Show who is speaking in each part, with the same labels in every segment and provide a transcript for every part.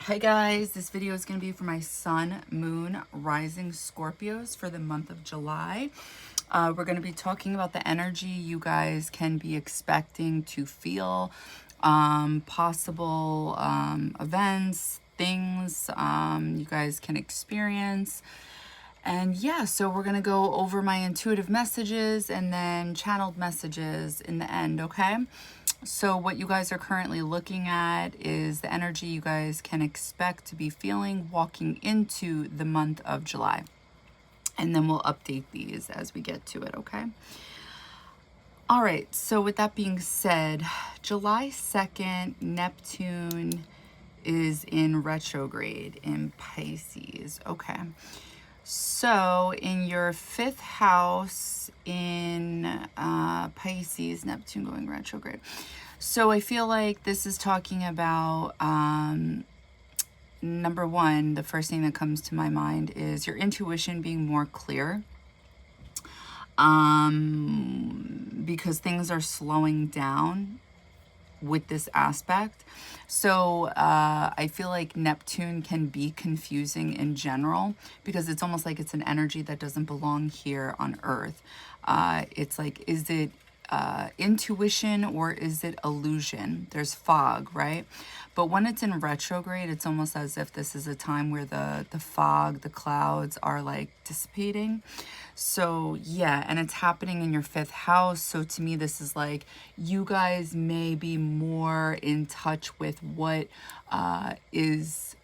Speaker 1: Hi guys, this video is going to be for my sun, moon, rising Scorpios for the month of July. We're going to be talking about the energy you guys can be expecting to feel, possible events, things you guys can experience. And yeah, so we're going to go over my intuitive messages and then channeled messages in the end, okay? So what you guys are currently looking at is the energy you guys can expect to be feeling walking into the month of July. And then we'll update these as we get to it, okay? All right, so with that being said, July 2nd, Neptune is in retrograde in Pisces, okay? So in your fifth house in Pisces, Neptune going retrograde. So I feel like this is talking about, number one, the first thing that comes to my mind is your intuition being more clear. Because things are slowing down with this aspect. So I feel like Neptune can be confusing in general because it's almost like it's an energy that doesn't belong here on Earth. It's like, is it intuition or is it illusion? There's fog, right? But when it's in retrograde, it's almost as if this is a time where the fog, the clouds are like dissipating. So yeah, and it's happening in your fifth house. So to me, this is like you guys may be more in touch with what is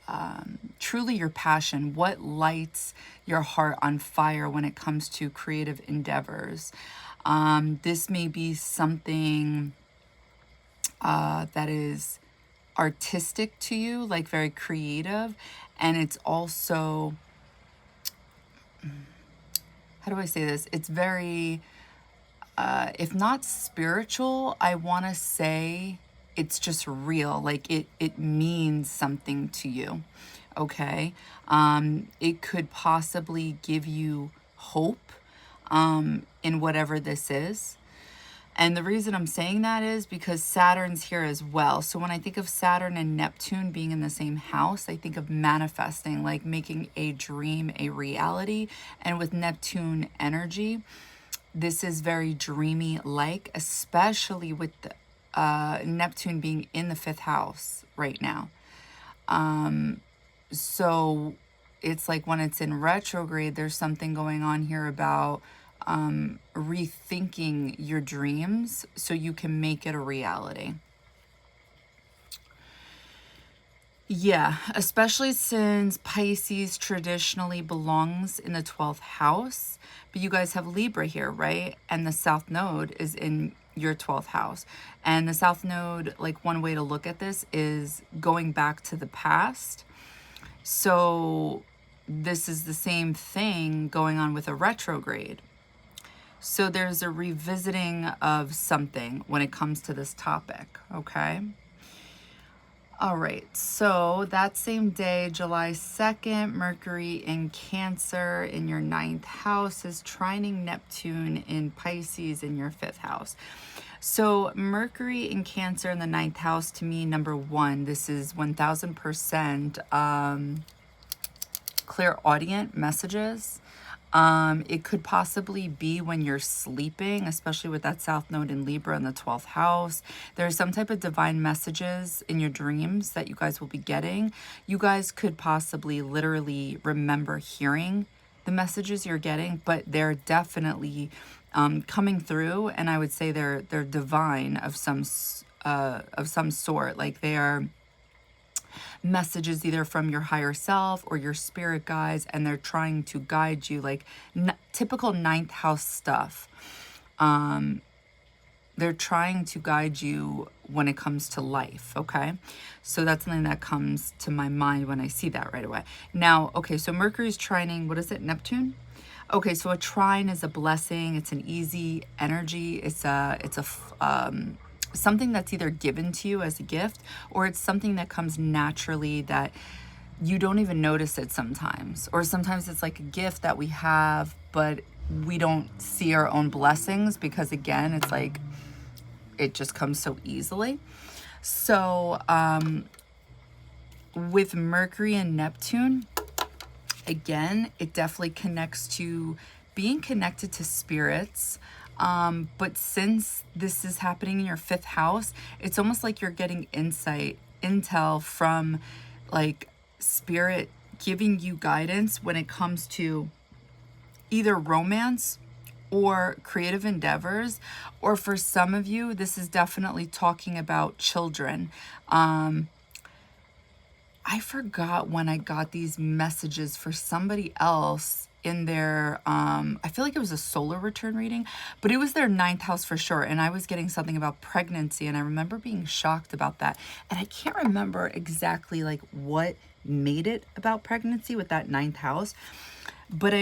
Speaker 1: truly your passion, what lights your heart on fire when it comes to creative endeavors. This may be something that is artistic to you, like very creative, and it's also, how do I say this? It's very, if not spiritual, I want to say it's just real. Like it means something to you. Okay. It could possibly give you hope, in whatever this is. And the reason I'm saying that is because Saturn's here as well. So when I think of Saturn and Neptune being in the same house, I think of manifesting, like making a dream a reality. And with Neptune energy, this is very dreamy like, especially with the, Neptune being in the fifth house right now. So it's like when it's in retrograde, there's something going on here about rethinking your dreams so you can make it a reality. Yeah, especially since Pisces traditionally belongs in the 12th house, but you guys have Libra here, right? And the South Node is in your 12th house. And the South Node, like one way to look at this is going back to the past. So this is the same thing going on with a retrograde. So there's a revisiting of something when it comes to this topic, okay? All right, so that same day, July 2nd, Mercury in Cancer in your 9th house is trining Neptune in Pisces in your 5th house. So Mercury in Cancer in the 9th house, to me, number one, this is 1000% clairaudient messages. It could possibly be when you're sleeping, especially with that South Node in Libra in the 12th house. There's some type of divine messages in your dreams that you guys will be getting. You guys could possibly literally remember hearing the messages you're getting, but they're definitely coming through, and I would say they're divine of some sort. Like they are messages either from your higher self or your spirit guides, and they're trying to guide you, like typical 9th house stuff. They're trying to guide you when it comes to life, okay? So that's something that comes to my mind when I see that right away. Now, okay, so Mercury's trining, what is it, Neptune? Okay, so a trine is a blessing. It's an easy energy. It's something that's either given to you as a gift, or it's something that comes naturally that you don't even notice it sometimes. Or sometimes it's like a gift that we have, but we don't see our own blessings because, again, it's like it just comes so easily. So with Mercury and Neptune, again, it definitely connects to being connected to spirits. But since this is happening in your 5th house, it's almost like you're getting intel from like spirit giving you guidance when it comes to either romance or creative endeavors, or for some of you, this is definitely talking about children. I forgot when I got these messages for somebody else in their, I feel like it was a solar return reading, but it was their 9th house for sure. And I was getting something about pregnancy, and I remember being shocked about that. And I can't remember exactly like what made it about pregnancy with that 9th house, but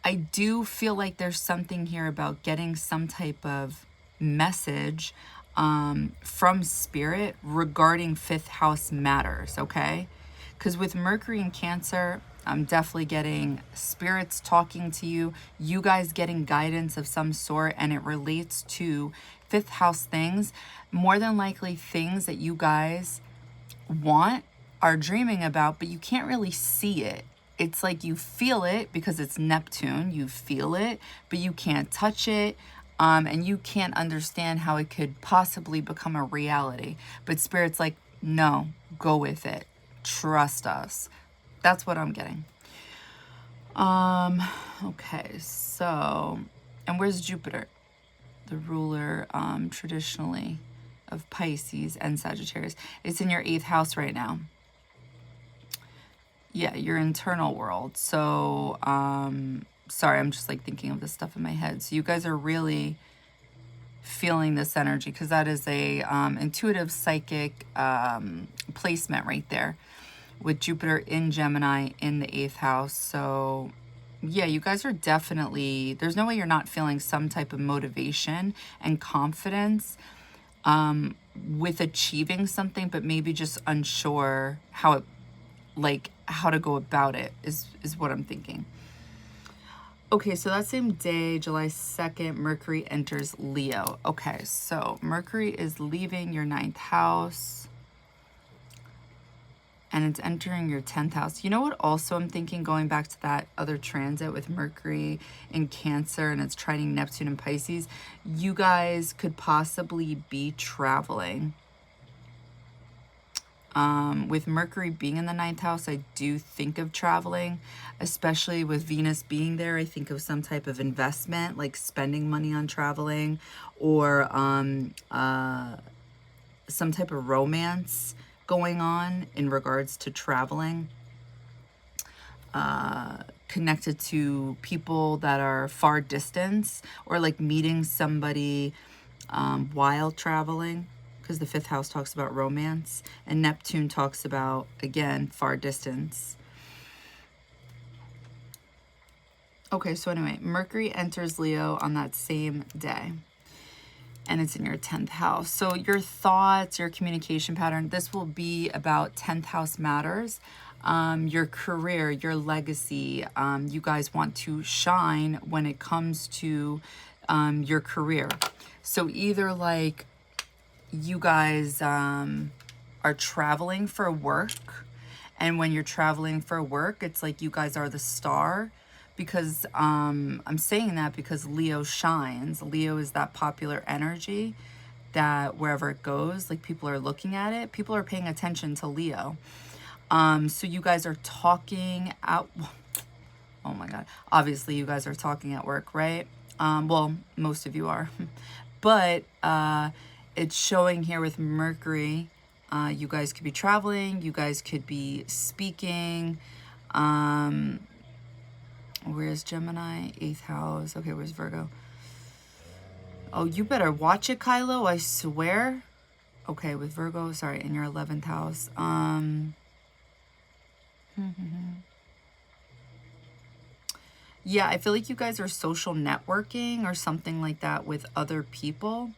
Speaker 1: I do feel like there's something here about getting some type of message from spirit regarding 5th house matters, okay? Because with Mercury in Cancer, I'm definitely getting spirits talking to you, you guys getting guidance of some sort, and it relates to 5th house things, more than likely things that you guys want, are dreaming about, but you can't really see it. It's like you feel it because it's Neptune, you feel it, but you can't touch it, and you can't understand how it could possibly become a reality. But Spirit's like, no, go with it. Trust us. That's what I'm getting. Okay, so, and where's Jupiter? The ruler, traditionally, of Pisces and Sagittarius. It's in your 8th house right now. Yeah, your internal world. So, sorry, I'm just like thinking of this stuff in my head. So you guys are really feeling this energy because that is a intuitive psychic placement right there with Jupiter in Gemini in the 8th house. So yeah, you guys are definitely, there's no way you're not feeling some type of motivation and confidence with achieving something, but maybe just unsure how it, like how to go about it is what I'm thinking. Okay, so that same day, July 2nd, Mercury enters Leo. Okay, so Mercury is leaving your 9th house and it's entering your 10th house. You know what also I'm thinking, going back to that other transit with Mercury in Cancer and it's trining Neptune and Pisces, you guys could possibly be traveling. With Mercury being in the 9th house, I do think of traveling, especially with Venus being there. I think of some type of investment, like spending money on traveling, or some type of romance going on in regards to traveling, connected to people that are far distance, or like meeting somebody while traveling. Because the 5th house talks about romance and Neptune talks about, again, far distance. Okay, so anyway, Mercury enters Leo on that same day and it's in your 10th house. So your thoughts, your communication pattern, this will be about 10th house matters. Your career, your legacy, you guys want to shine when it comes to your career. So either like, you guys are traveling for work, and when you're traveling for work, it's like you guys are the star, because I'm saying that because Leo shines. Leo is that popular energy that wherever it goes, like people are looking at it, people are paying attention to Leo. So you guys are talking at, oh my God, obviously you guys are talking at work, right? Well, most of you are, but it's showing here with Mercury, you guys could be traveling, you guys could be speaking. Where's Gemini? 8th house. Okay, where's Virgo? Oh, you better watch it, Kylo, I swear. Okay, with Virgo, sorry, in your 11th house. Yeah, I feel like you guys are social networking or something like that with other people.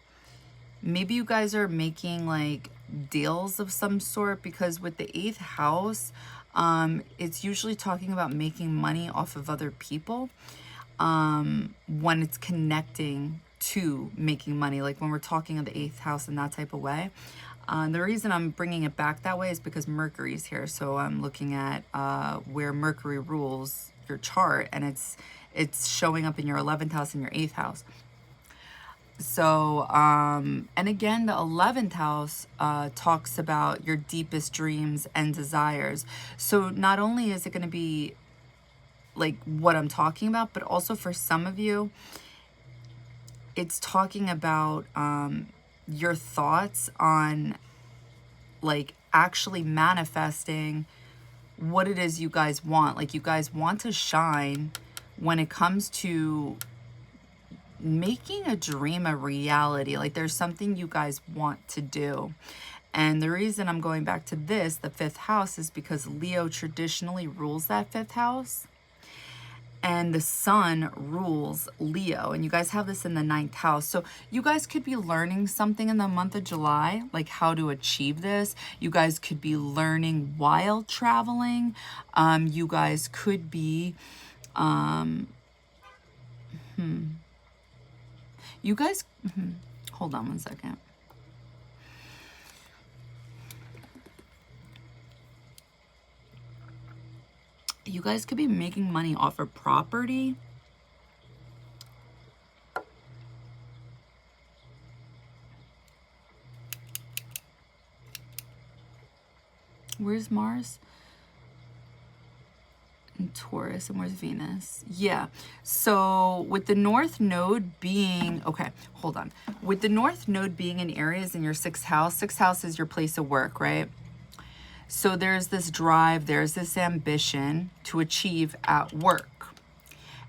Speaker 1: Maybe you guys are making like deals of some sort, because with the 8th house, it's usually talking about making money off of other people when it's connecting to making money, like when we're talking of the 8th house in that type of way. The reason I'm bringing it back that way is because Mercury's here. So I'm looking at where Mercury rules your chart, and it's showing up in your 11th house and your 8th house. So, and again, the 11th house talks about your deepest dreams and desires. So not only is it going to be like what I'm talking about, but also for some of you, it's talking about your thoughts on like actually manifesting what it is you guys want. Like you guys want to shine when it comes to making a dream a reality. Like there's something you guys want to do. And the reason I'm going back to this, the 5th house, is because Leo traditionally rules that 5th house. And the sun rules Leo, and you guys have this in the 9th house. So you guys could be learning something in the month of July, like how to achieve this. You guys could be learning while traveling. You guys could be, you guys, hold on one second. You guys could be making money off of property. Where's Mars? And Taurus, and where's Venus? Yeah, so with the North Node being, okay, hold on. With the North Node being in Aries in your 6th house, 6th house is your place of work, right? So there's this drive, there's this ambition to achieve at work.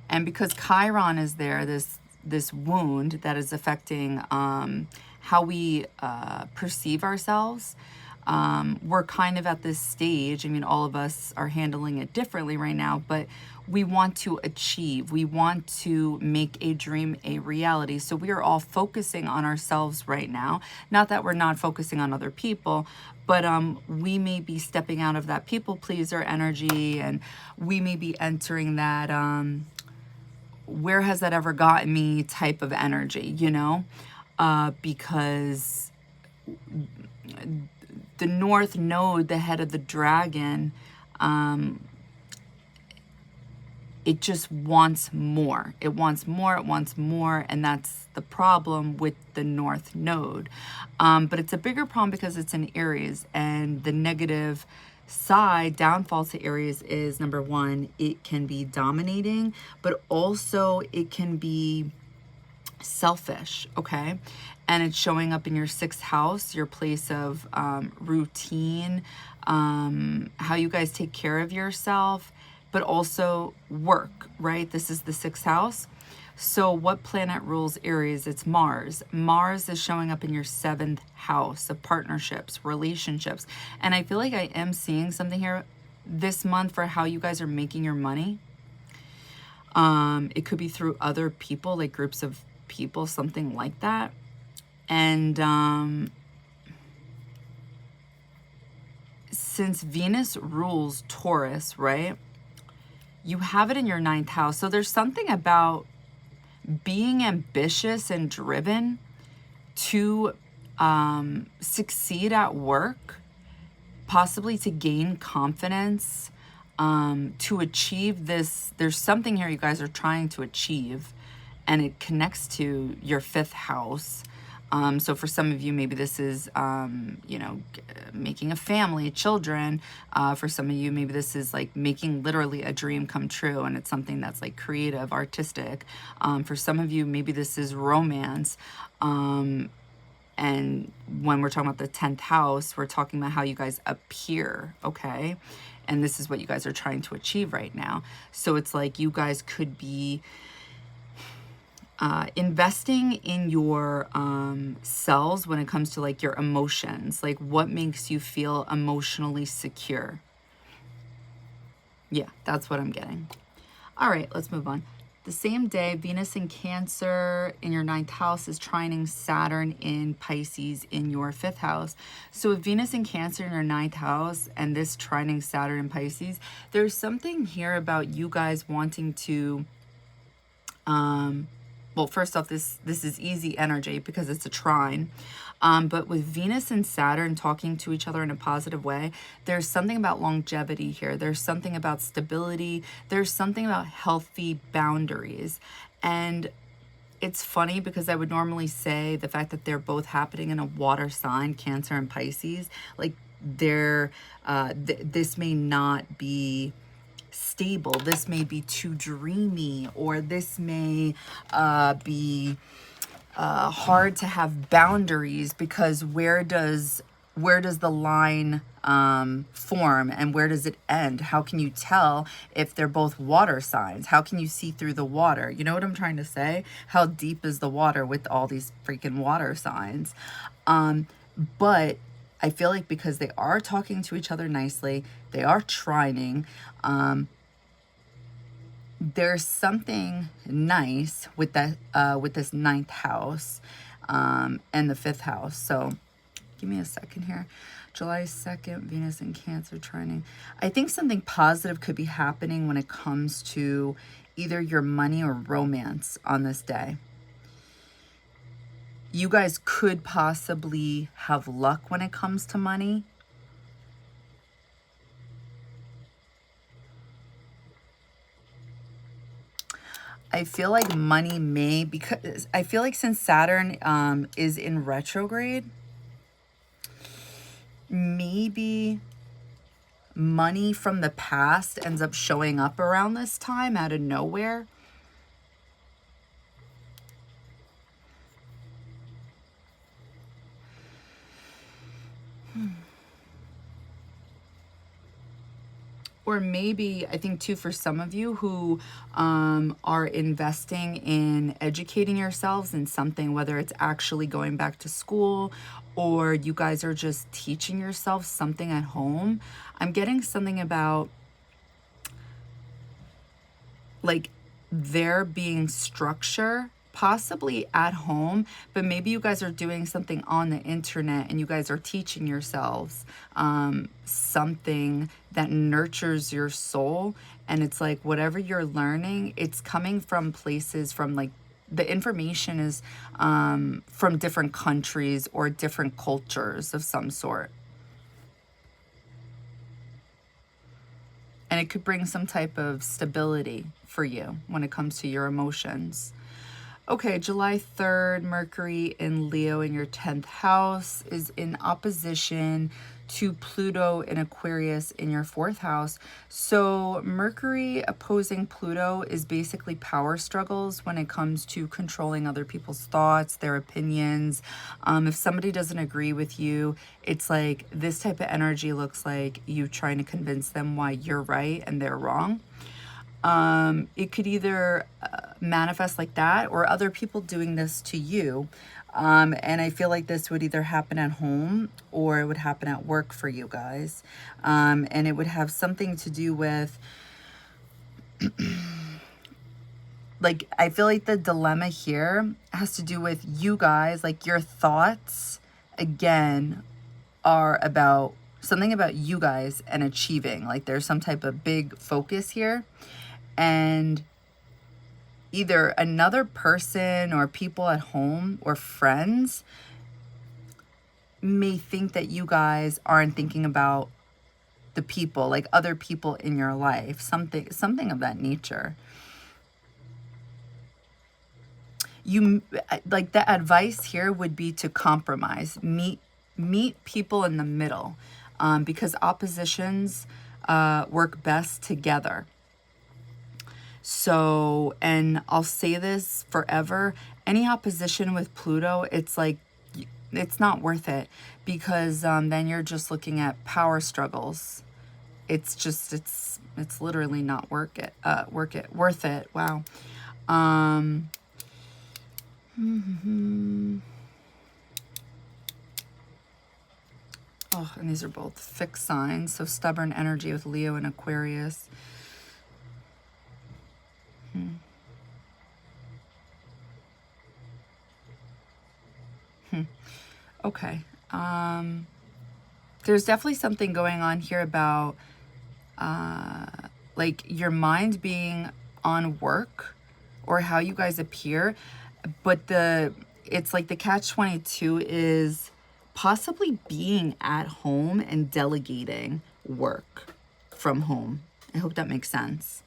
Speaker 1: And because Chiron is there, this wound that is affecting how we perceive ourselves, we're kind of at this stage. I mean, all of us are handling it differently right now, but we want to achieve. We want to make a dream a reality. So we are all focusing on ourselves right now. Not that we're not focusing on other people, but we may be stepping out of that people pleaser energy, and we may be entering that where has that ever gotten me type of energy, you know, because the North Node, the head of the dragon, it just wants more. It wants more, it wants more, and that's the problem with the North Node. But it's a bigger problem because it's in Aries, and the negative side, downfall to Aries is, number one, it can be dominating, but also it can be selfish, okay? And it's showing up in your 6th house, your place of routine, how you guys take care of yourself, but also work, right? This is the 6th house. So what planet rules Aries? It's Mars. Mars is showing up in your 7th house of partnerships, relationships. And I feel like I am seeing something here this month for how you guys are making your money. It could be through other people, like groups of people, something like that. And since Venus rules Taurus, right? You have it in your 9th house. So there's something about being ambitious and driven to succeed at work, possibly to gain confidence, to achieve this. There's something here you guys are trying to achieve, and it connects to your 5th house. So for some of you, maybe this is, you know, making a family, children. For some of you, maybe this is like making literally a dream come true, and it's something that's like creative, artistic. For some of you, maybe this is romance. And when we're talking about the 10th house, we're talking about how you guys appear, okay? And this is what you guys are trying to achieve right now. So it's like you guys could be investing in your selves when it comes to like your emotions, like what makes you feel emotionally secure. Yeah, that's what I'm getting. All right, let's move on. The same day, Venus in Cancer in your 9th house is trining Saturn in Pisces in your 5th house. So with Venus in Cancer in your 9th house and this trining Saturn in Pisces, there's something here about you guys wanting to well, first off, this is easy energy because it's a trine. But with Venus and Saturn talking to each other in a positive way, there's something about longevity here. There's something about stability. There's something about healthy boundaries. And it's funny because I would normally say the fact that they're both happening in a water sign, Cancer and Pisces, like they're, this may not be stable. This may be too dreamy, or this may be hard to have boundaries, because where does the line form and where does it end? How can you tell if they're both water signs? How can you see through the water? You know what I'm trying to say? How deep is the water with all these freaking water signs? But I feel like because they are talking to each other nicely, they are trining, there's something nice with that, with this 9th house, and the 5th house. So give me a second here. July 2nd, Venus in Cancer trining. I think something positive could be happening when it comes to either your money or romance on this day. You guys could possibly have luck when it comes to money. I feel like money may, because I feel like since Saturn is in retrograde, maybe money from the past ends up showing up around this time out of nowhere. Or maybe, I think too, for some of you who are investing in educating yourselves in something, whether it's actually going back to school or you guys are just teaching yourself something at home. I'm getting something about like there being structure possibly at home, but maybe you guys are doing something on the internet and you guys are teaching yourselves something that nurtures your soul. And it's like whatever you're learning, it's coming from places, from like the information is from different countries or different cultures of some sort. And it could bring some type of stability for you when it comes to your emotions. Okay, July 3rd, Mercury in Leo in your 10th house is in opposition to Pluto in Aquarius in your 4th house. So Mercury opposing Pluto is basically power struggles when it comes to controlling other people's thoughts, their opinions. If somebody doesn't agree with you, it's like this type of energy looks like you trying to convince them why you're right and they're wrong. It could either manifest like that or other people doing this to you. And I feel like this would either happen at home or it would happen at work for you guys. And it would have something to do with, like, I feel like the dilemma here has to do with you guys, like your thoughts, again, are about something about you guys and achieving. Like there's some type of big focus here. And either another person or people at home or friends may think that you guys aren't thinking about the people, like other people in your life, something of that nature. You, like, the advice here would be to compromise, meet people in the middle, because oppositions work best together. So, and I'll say this forever, any opposition with Pluto, it's like, it's not worth it, because then you're just looking at power struggles. It's just, it's literally not worth it. Wow. Oh, and these are both fixed signs. So stubborn energy with Leo and Aquarius. Okay. There's definitely something going on here about like your mind being on work or how you guys appear. But it's like the catch-22 is possibly being at home and delegating work from home. I hope that makes sense.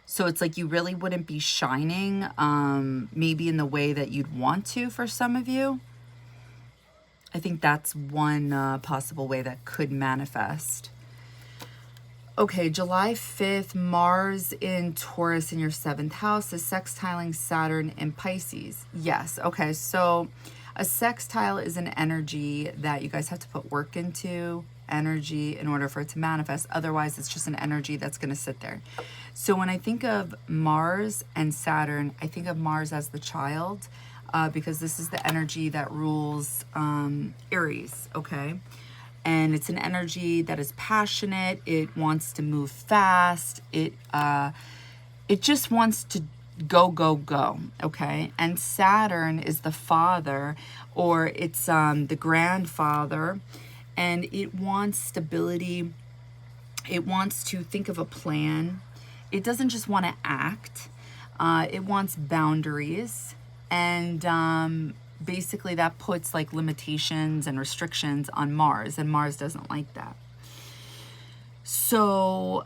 Speaker 1: So it's like you really wouldn't be shining, maybe in the way that you'd want to for some of you. I think that's one possible way that could manifest. Okay, July 5th, Mars in Taurus in your 7th house is sextiling Saturn in Pisces. Yes, okay, so a sextile is an energy that you guys have to put work into, energy, in order for it to manifest. Otherwise, it's just an energy that's going to sit there. So when I think of Mars and Saturn, I think of Mars as the child, because this is the energy that rules Aries, okay? And it's an energy that is passionate. It wants to move fast. It just wants to go, go, go, okay? And Saturn is the father, or it's the grandfather, and it wants stability. It wants to think of a plan. It doesn't just want to act. It wants boundaries, and basically that puts like limitations and restrictions on Mars, and Mars doesn't like that. So,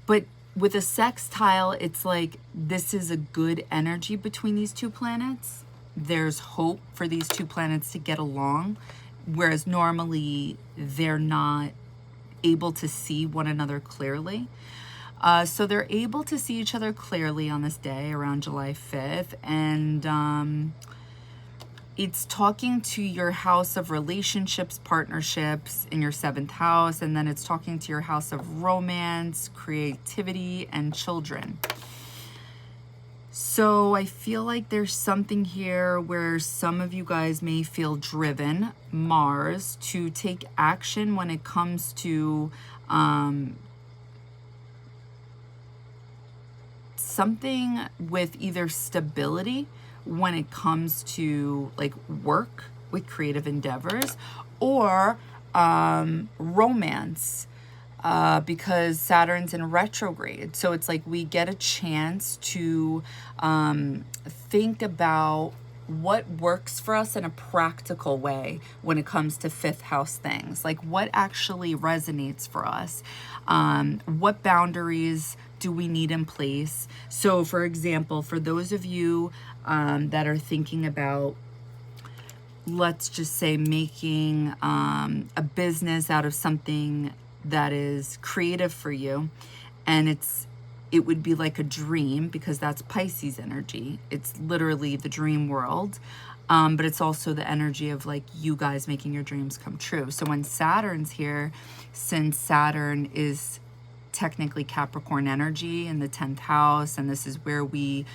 Speaker 1: but with a sextile, it's like this is a good energy between these two planets. There's hope for these two planets to get along, whereas normally they're not able to see one another clearly. So they're able to see each other clearly on this day around July 5th. And it's talking to your house of relationships, partnerships in your 7th house. And then it's talking to your house of romance, creativity, and children. So I feel like there's something here where some of you guys may feel driven, Mars, to take action when it comes to something with either stability when it comes to like work with creative endeavors, or romance, because Saturn's in retrograde. So it's like we get a chance to think about what works for us in a practical way when it comes to 5th house things, like what actually resonates for us, what boundaries do we need in place. So for example, for those of you that are thinking about, let's just say, making a business out of something that is creative for you, and it would be like a dream, because that's Pisces energy. It's literally the dream world, but it's also the energy of like you guys making your dreams come true. So when Saturn's here, since Saturn is technically Capricorn energy in the 10th house, and this is where we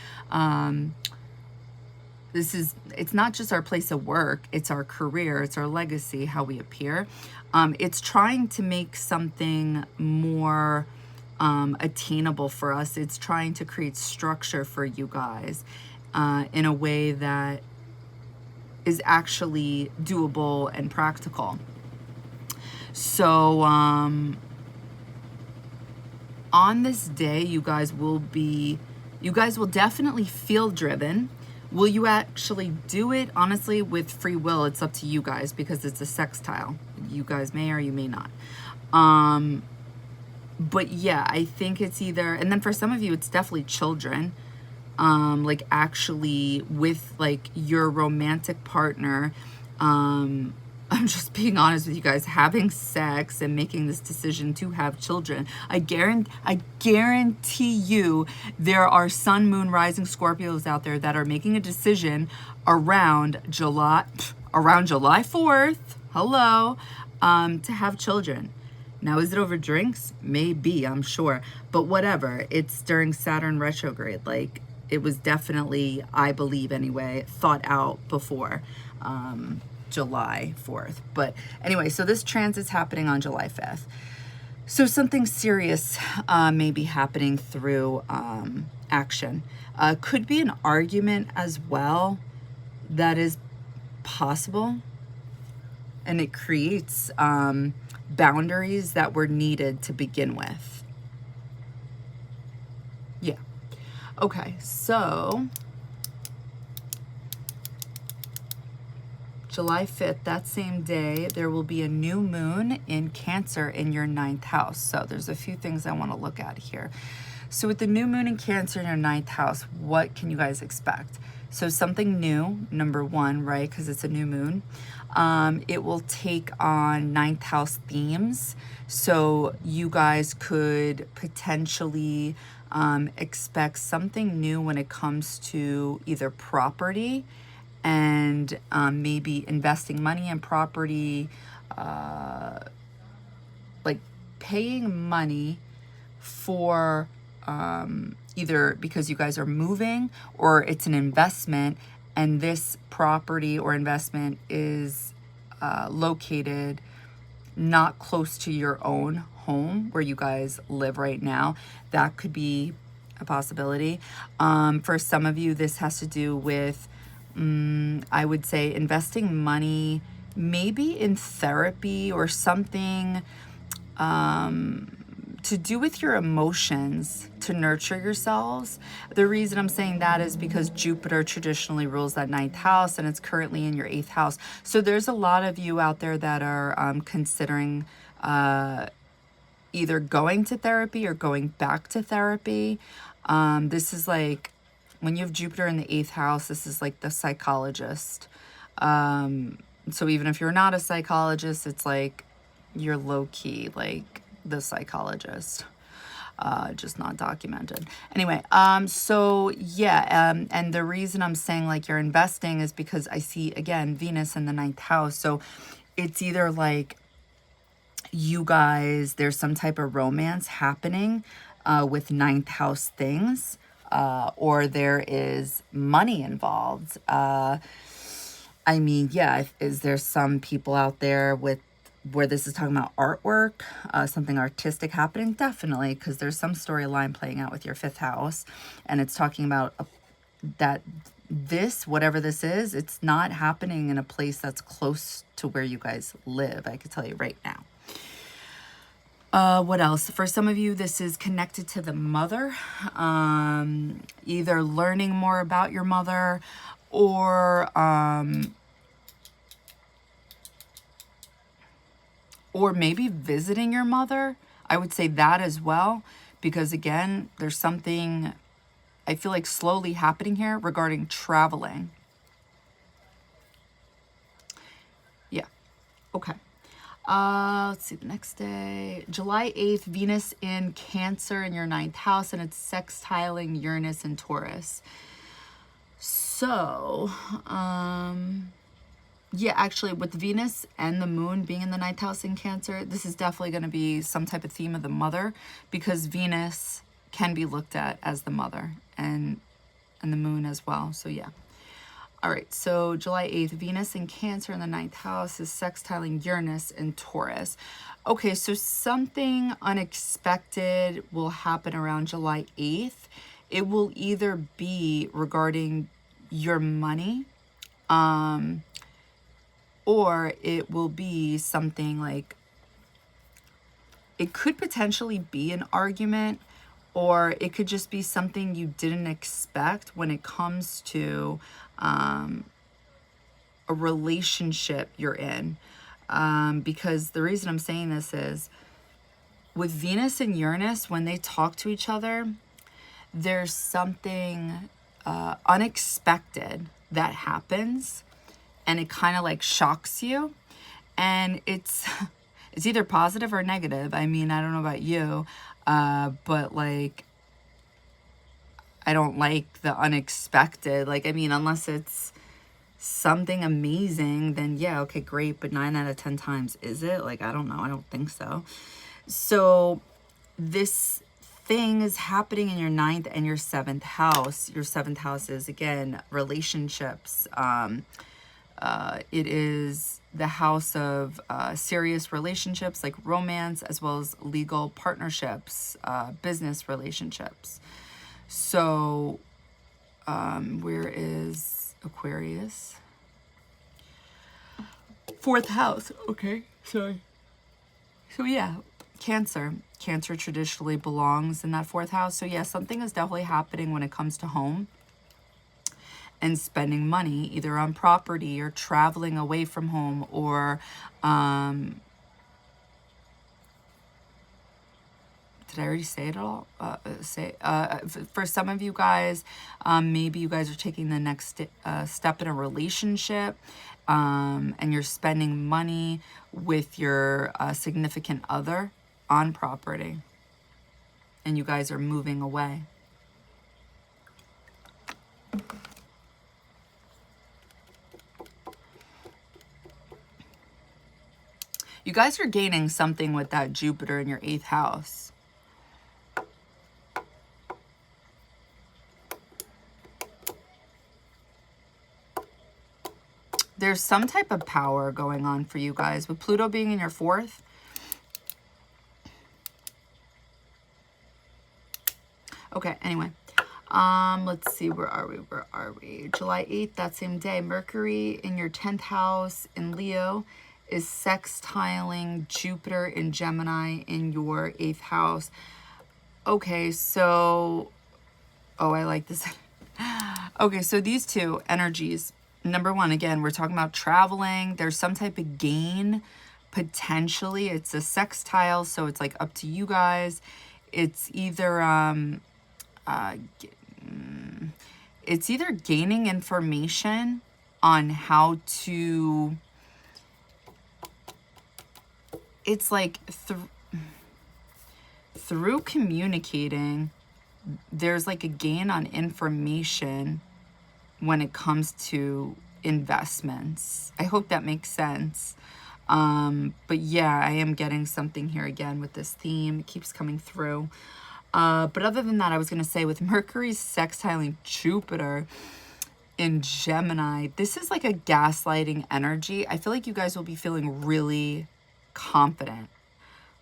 Speaker 1: it's not just our place of work, it's our career, it's our legacy, how we appear. It's trying to make something more attainable for us. It's trying to create structure for you guys in a way that is actually doable and practical. So on this day, you guys will definitely feel driven. Will you actually do it? Honestly, with free will, it's up to you guys, because it's a sextile. You guys may or you may not. But yeah, I think it's either, and then for some of you, it's definitely children. Like actually with like your romantic partner, I'm just being honest with you guys, having sex and making this decision to have children. I guarantee you there are sun, moon, rising Scorpios out there that are making a decision around July 4th, hello, to have children. Now, is it over drinks? Maybe, I'm sure. But whatever, it's during Saturn retrograde. Like, it was definitely, I believe anyway, thought out before July 4th. But anyway, so this transit's happening on July 5th. So something serious may be happening through action. Could be an argument as well. That is possible. And it creates boundaries that were needed to begin with. Yeah. Okay, so July 5th, that same day, there will be a new moon in Cancer in your 9th house. So there's a few things I want to look at here. So with the new moon in Cancer in your 9th house, what can you guys expect? So something new, number one, right? Because it's a new moon. It will take on 9th house themes. So you guys could potentially expect something new when it comes to either property and maybe investing money in property, like paying money for either because you guys are moving or it's an investment, and this property or investment is located not close to your own home where you guys live right now. That could be a possibility. For some of you, this has to do with, I would say, investing money maybe in therapy or something to do with your emotions, to nurture yourselves. The reason I'm saying that is because Jupiter traditionally rules that 9th house, and it's currently in your 8th house. So there's a lot of you out there that are considering either going to therapy or going back to therapy. This is like, when you have Jupiter in the 8th house, this is like the psychologist. So even if you're not a psychologist, it's like you're low-key like the psychologist, just not documented. Anyway, so yeah, and the reason I'm saying like you're investing is because I see, again, Venus in the 9th house. So it's either like you guys, there's some type of romance happening with 9th house things, or there is money involved. I mean, yeah, is there some people out there with where this is talking about artwork, something artistic happening? Definitely, because there's some storyline playing out with your 5th house, and it's talking about that this, whatever this is, it's not happening in a place that's close to where you guys live. I can tell you right now. What else? For some of you, this is connected to the mother, either learning more about your mother or maybe visiting your mother. I would say that as well, because again, there's something I feel like slowly happening here regarding traveling. Yeah. Okay. Let's see, the next day, July 8th, Venus in Cancer in your 9th house, and it's sextiling Uranus and Taurus. So, yeah, actually, with Venus and the moon being in the 9th house in Cancer, this is definitely going to be some type of theme of the mother, because Venus can be looked at as the mother, and the moon as well. So yeah. All right, so July 8th, Venus in Cancer in the 9th house is sextiling Uranus and Taurus. Okay, so something unexpected will happen around July 8th. It will either be regarding your money, or it will be something like, it could potentially be an argument, or it could just be something you didn't expect when it comes to a relationship you're in. Because the reason I'm saying this is, with Venus and Uranus, when they talk to each other, there's something unexpected that happens, and it kind of like shocks you, and it's either positive or negative. I mean, I don't know about you, but like, I don't like the unexpected. Like, I mean, unless it's something amazing, then yeah, okay, great. But 9 out of 10 times, is it? Like, I don't know. I don't think so. So this thing is happening in your 9th and your 7th house. Your 7th house is, again, relationships. It is the house of serious relationships, like romance, as well as legal partnerships, business relationships. So where is Aquarius? 4th house. Okay, sorry. So yeah, Cancer. Cancer traditionally belongs in that 4th house. So yeah, something is definitely happening when it comes to home. and spending money either on property or traveling away from home, or did I already say it all? For some of you guys, maybe you guys are taking the next step in a relationship, and you're spending money with your significant other on property, and you guys are moving away. You guys are gaining something with that Jupiter in your 8th house. There's some type of power going on for you guys with Pluto being in your 4th. Okay, anyway. Let's see, where are we? July 8th, that same day, Mercury in your 10th house in Leo is sextiling Jupiter in Gemini in your 8th house. Okay, so, oh, I like this. Okay, so these two energies, number one, again, we're talking about traveling. There's some type of gain, potentially. It's a sextile, so it's like up to you guys. It's either, it's either gaining information on how to, it's like through communicating, there's like a gain on information when it comes to investments. I hope that makes sense. But yeah, I am getting something here again with this theme. It keeps coming through. But other than that, I was going to say with Mercury sextiling Jupiter in Gemini, this is like a gaslighting energy. I feel like you guys will be feeling really confident.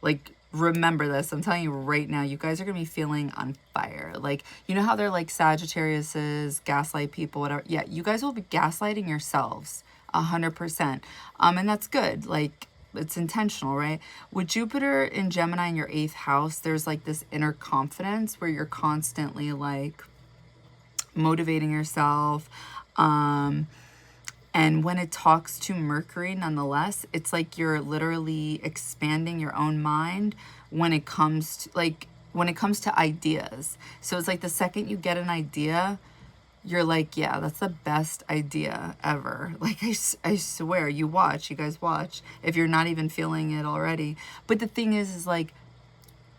Speaker 1: Like, remember this. I'm telling you right now, you guys are going to be feeling on fire. Like, you know how they're like Sagittariuses, gaslight people, whatever. Yeah, you guys will be gaslighting yourselves 100%. And that's good. Like, it's intentional, right? With Jupiter in Gemini in your 8th house, there's like this inner confidence where you're constantly like motivating yourself. And when it talks to Mercury, nonetheless, it's like you're literally expanding your own mind when it comes to ideas. So it's like the second you get an idea, you're like, yeah, that's the best idea ever. Like, I swear, you guys watch, if you're not even feeling it already. But the thing is like,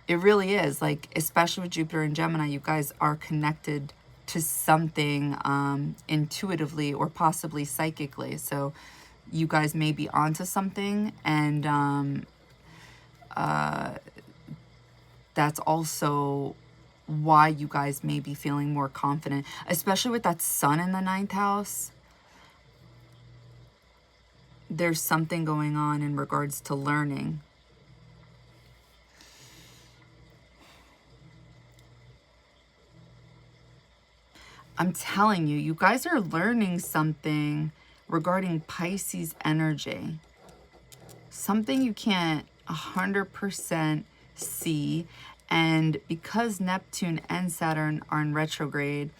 Speaker 1: it really is, like, especially with Jupiter and Gemini, you guys are connected to something intuitively or possibly psychically. So you guys may be onto something, and that's also why you guys may be feeling more confident, especially with that sun in the 9th house. There's something going on in regards to learning. I'm telling you, you guys are learning something regarding Pisces energy. Something you can't 100% see. And because Neptune and Saturn are in retrograde,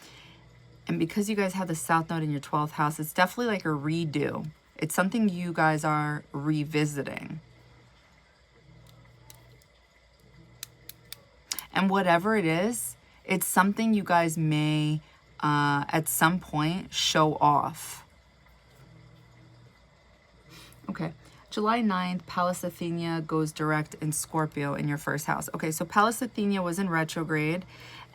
Speaker 1: and because you guys have the South Node in your 12th house, it's definitely like a redo. It's something you guys are revisiting. And whatever it is, it's something you guys may, at some point, show off. Okay. July 9th, Pallas Athena goes direct in Scorpio in your 1st house. Okay, so Pallas Athena was in retrograde,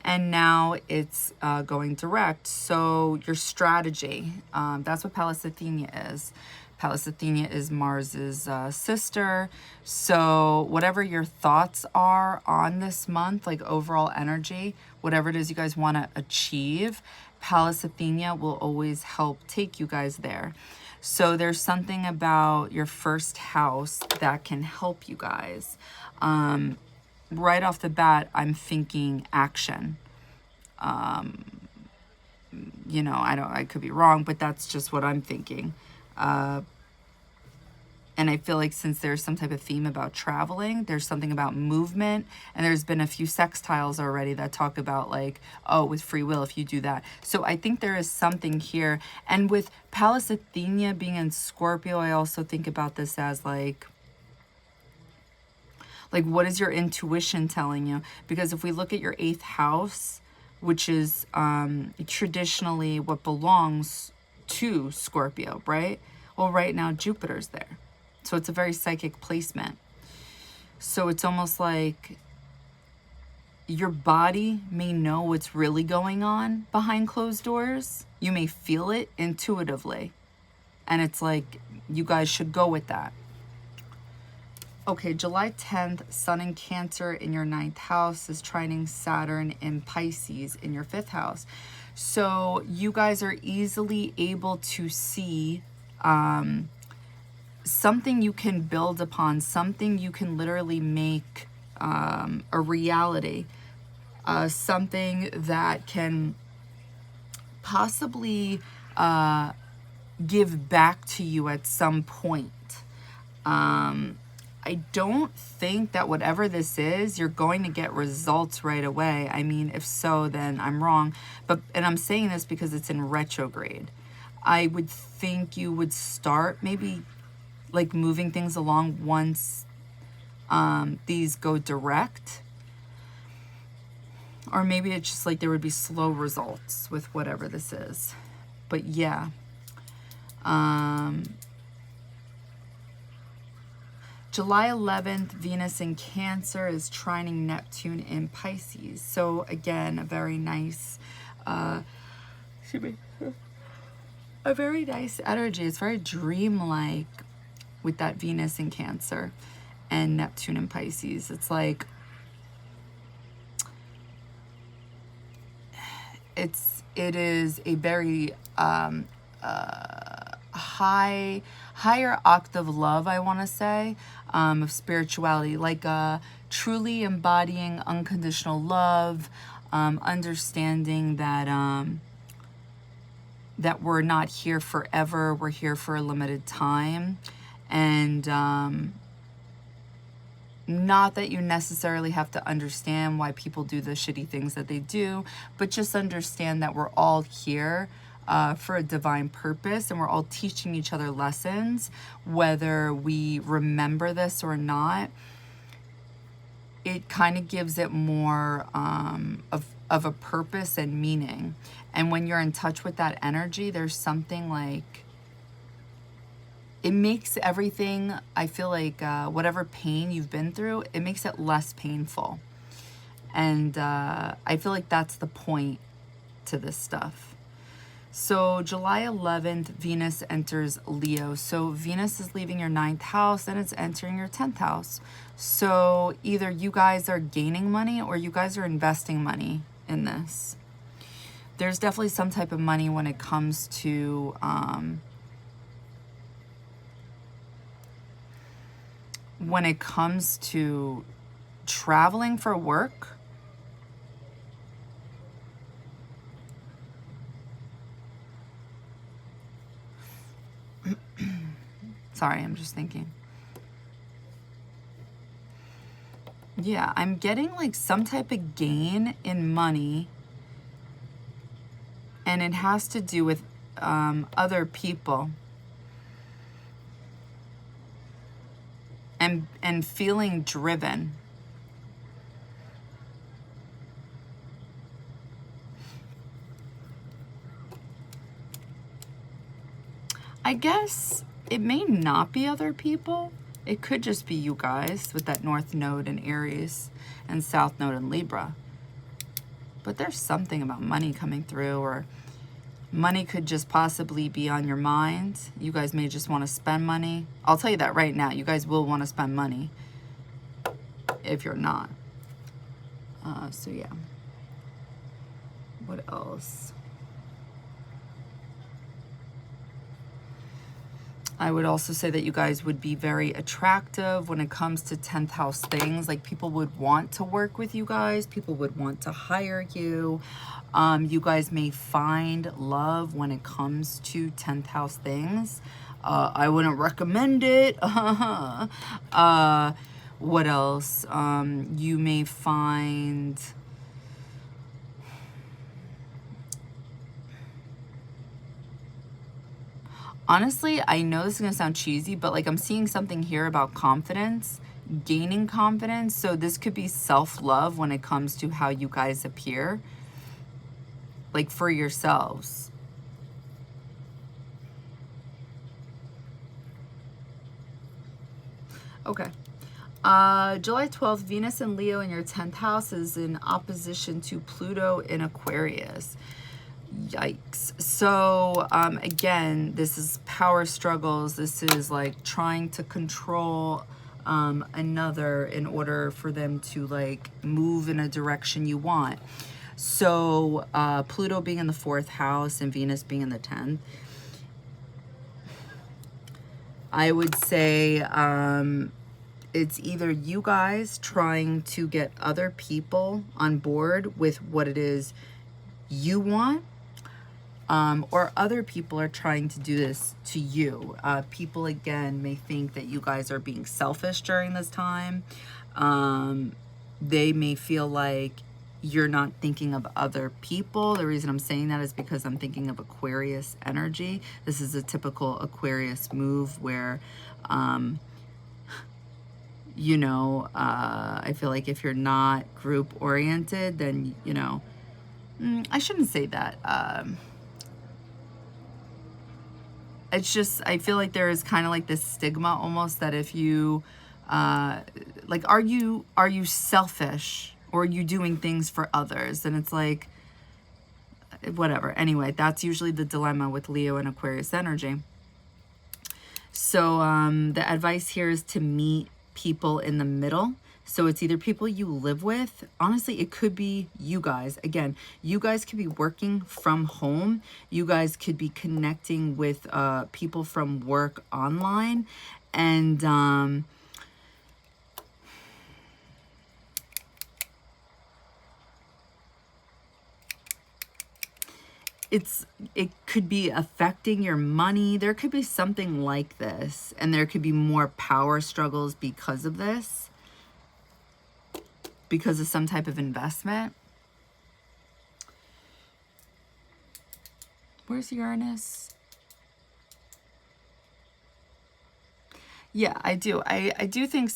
Speaker 1: and now it's going direct. So your strategy, that's what Pallas Athena is. Pallas Athena is Mars's sister. So whatever your thoughts are on this month, like overall energy, whatever it is you guys want to achieve, Pallas Athena will always help take you guys there. So there's something about your 1st house that can help you guys. Right off the bat, I'm thinking action. You know, I could be wrong, but that's just what I'm thinking. And I feel like since there's some type of theme about traveling, there's something about movement. And there's been a few sextiles already that talk about like, oh, with free will, if you do that. So I think there is something here. And with Pallas Athena being in Scorpio, I also think about this as like what is your intuition telling you? Because if we look at your 8th house, which is traditionally what belongs to Scorpio, right? Well, right now Jupiter's there. So it's a very psychic placement. So it's almost like your body may know what's really going on behind closed doors. You may feel it intuitively. And it's like, you guys should go with that. Okay, July 10th, Sun in Cancer in your 9th house is trining Saturn in Pisces in your 5th house. So you guys are easily able to see something you can build upon, something you can literally make a reality, something that can possibly give back to you at some point. I don't think that whatever this is, you're going to get results right away. I mean, if so, then I'm wrong. And I'm saying this because it's in retrograde. I would think you would start maybe like moving things along once these go direct. Or maybe it's just like there would be slow results with whatever this is. But yeah. July 11th, Venus in Cancer is trining Neptune in Pisces. So again, a very nice, excuse me, a very nice energy. It's very dreamlike with that Venus in Cancer and Neptune in Pisces. It's like, it is a very higher octave love, I want to say, of spirituality, like truly embodying unconditional love, understanding that that we're not here forever, we're here for a limited time, and not that you necessarily have to understand why people do the shitty things that they do, but just understand that we're all here for a divine purpose, and we're all teaching each other lessons, whether we remember this or not. It kind of gives it more of a purpose and meaning. And when you're in touch with that energy, there's something like, it makes everything, I feel like whatever pain you've been through, it makes it less painful. And I feel like that's the point to this stuff. So July 11th, Venus enters Leo. So Venus is leaving your 9th house and it's entering your 10th house. So either you guys are gaining money or you guys are investing money in this. There's definitely some type of money when it comes to traveling for work. Sorry, I'm just thinking. Yeah, I'm getting like some type of gain in money, and it has to do with other people. And feeling driven. I guess it may not be other people. It could just be you guys with that North Node in Aries and South Node in Libra. But there's something about money coming through, or money could just possibly be on your mind. You guys may just want to spend money. I'll tell you that right now. You guys will want to spend money if you're not. So yeah. What else? I would also say that you guys would be very attractive when it comes to 10th house things. Like, people would want to work with you guys. People would want to hire you. You guys may find love when it comes to 10th house things. I wouldn't recommend it. What else? You may find... Honestly, I know this is going to sound cheesy, but like I'm seeing something here about confidence, gaining confidence. So this could be self-love when it comes to how you guys appear, like for yourselves. Okay. July 12th, Venus and Leo in your 10th house is in opposition to Pluto in Aquarius. Yikes. So again, this is power struggles. This is like trying to control another in order for them to like move in a direction you want. So Pluto being in the 4th house and Venus being in the 10th, I would say it's either you guys trying to get other people on board with what it is you want, or other people are trying to do this to you. People, again, may think that you guys are being selfish during this time. They may feel like you're not thinking of other people. The reason I'm saying that is because I'm thinking of Aquarius energy. This is a typical Aquarius move where, you know, I feel like if you're not group oriented, then, you know, I shouldn't say that. It's just, I feel like there is kind of like this stigma almost that if you, like, are you selfish, or are you doing things for others? And it's like, whatever. Anyway, that's usually the dilemma with Leo and Aquarius energy. So the advice here is to meet people in the middle. So it's either people you live with. Honestly, it could be you guys. Again, you guys could be working from home. You guys could be connecting with people from work online. And it could be affecting your money. There could be something like this. And there could be more power struggles because of this. Because of some type of investment. Where's Uranus? Yeah, I do. I do think,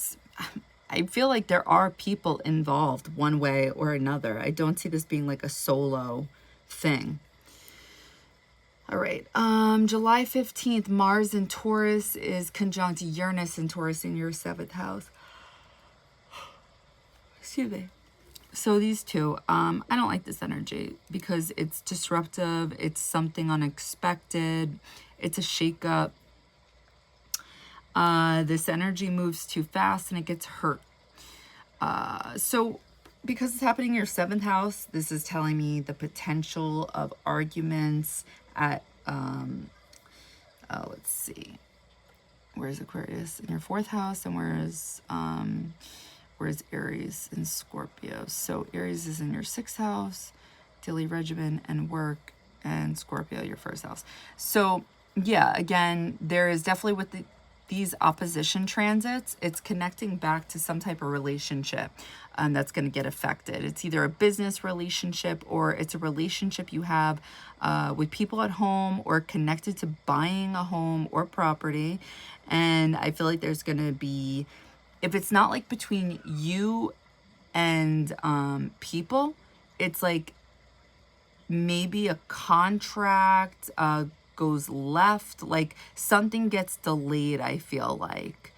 Speaker 1: I feel like there are people involved one way or another. I don't see this being like a solo thing. All right, July 15th, Mars in Taurus is conjunct Uranus in Taurus in your 7th house. Excuse me. So these two, I don't like this energy because it's disruptive. It's something unexpected. It's a shakeup. This energy moves too fast and it gets hurt. So because it's happening in your 7th house, this is telling me the potential of arguments at, let's see. Where's Aquarius? In your 4th house, and where's Aries and Scorpio? So Aries is in your 6th house, daily regimen and work, and Scorpio your 1st house. So yeah, again, there is definitely with these opposition transits, it's connecting back to some type of relationship that's going to get affected. It's either a business relationship or it's a relationship you have with people at home or connected to buying a home or property. And I feel like there's going to be, if it's not like between you and people, it's like maybe a contract goes left, like something gets delayed. I feel like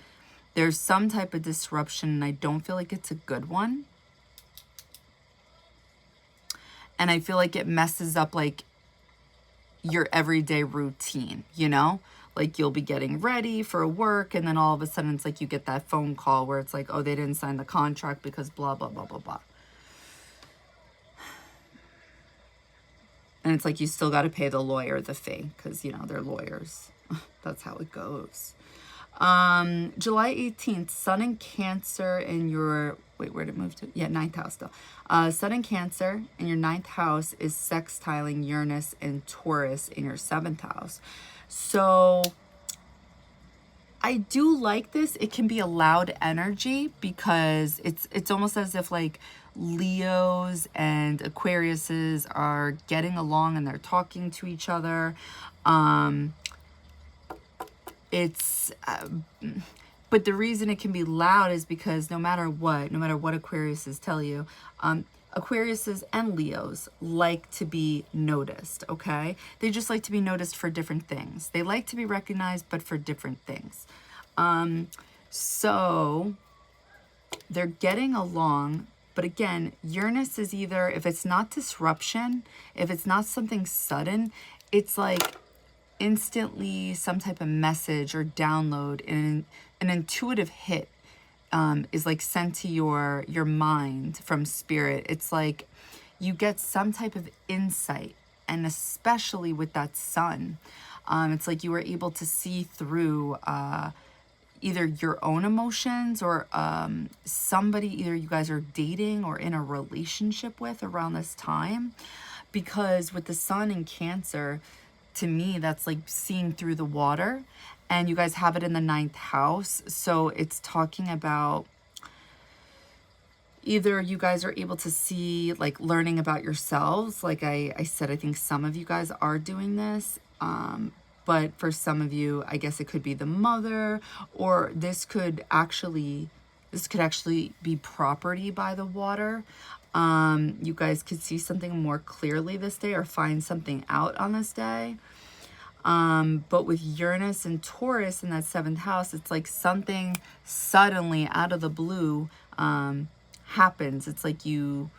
Speaker 1: there's some type of disruption and I don't feel like it's a good one. And I feel like it messes up like your everyday routine, you know? Like you'll be getting ready for work and then all of a sudden it's like you get that phone call where it's like, oh, they didn't sign the contract because blah, blah, blah, blah, blah. And it's like you still got to pay the lawyer the fee because, you know, they're lawyers. That's how it goes. July 18th, Sun in Cancer in your, wait, where did it move to? Yeah, 9th house still. Sun in Cancer in your 9th house is sextiling Uranus and Taurus in your 7th house. So I do like this. It can be a loud energy because it's almost as if like Leos and Aquariuses are getting along and they're talking to each other. But the reason it can be loud is because no matter what Aquariuses tell you, Aquariuses and Leos like to be noticed, okay? They just like to be noticed for different things. They like to be recognized, but for different things. So they're getting along, but again, Uranus is either, if it's not disruption, if it's not something sudden, it's like instantly some type of message or download, and an intuitive hit is like sent to your mind from spirit. It's like you get some type of insight, and especially with that sun, it's like you were able to see through either your own emotions or somebody either you guys are dating or in a relationship with around this time. Because with the sun in Cancer, to me, that's like seeing through the water, and you guys have it in the 9th house. So it's talking about either you guys are able to see, like, learning about yourselves. Like I said, I think some of you guys are doing this. But for some of you, I guess it could be the mother, or this could actually be property by the water. You guys could see something more clearly this day or find something out on this day. But with Uranus and Taurus in that 7th house, it's like something suddenly out of the blue happens. It's like you...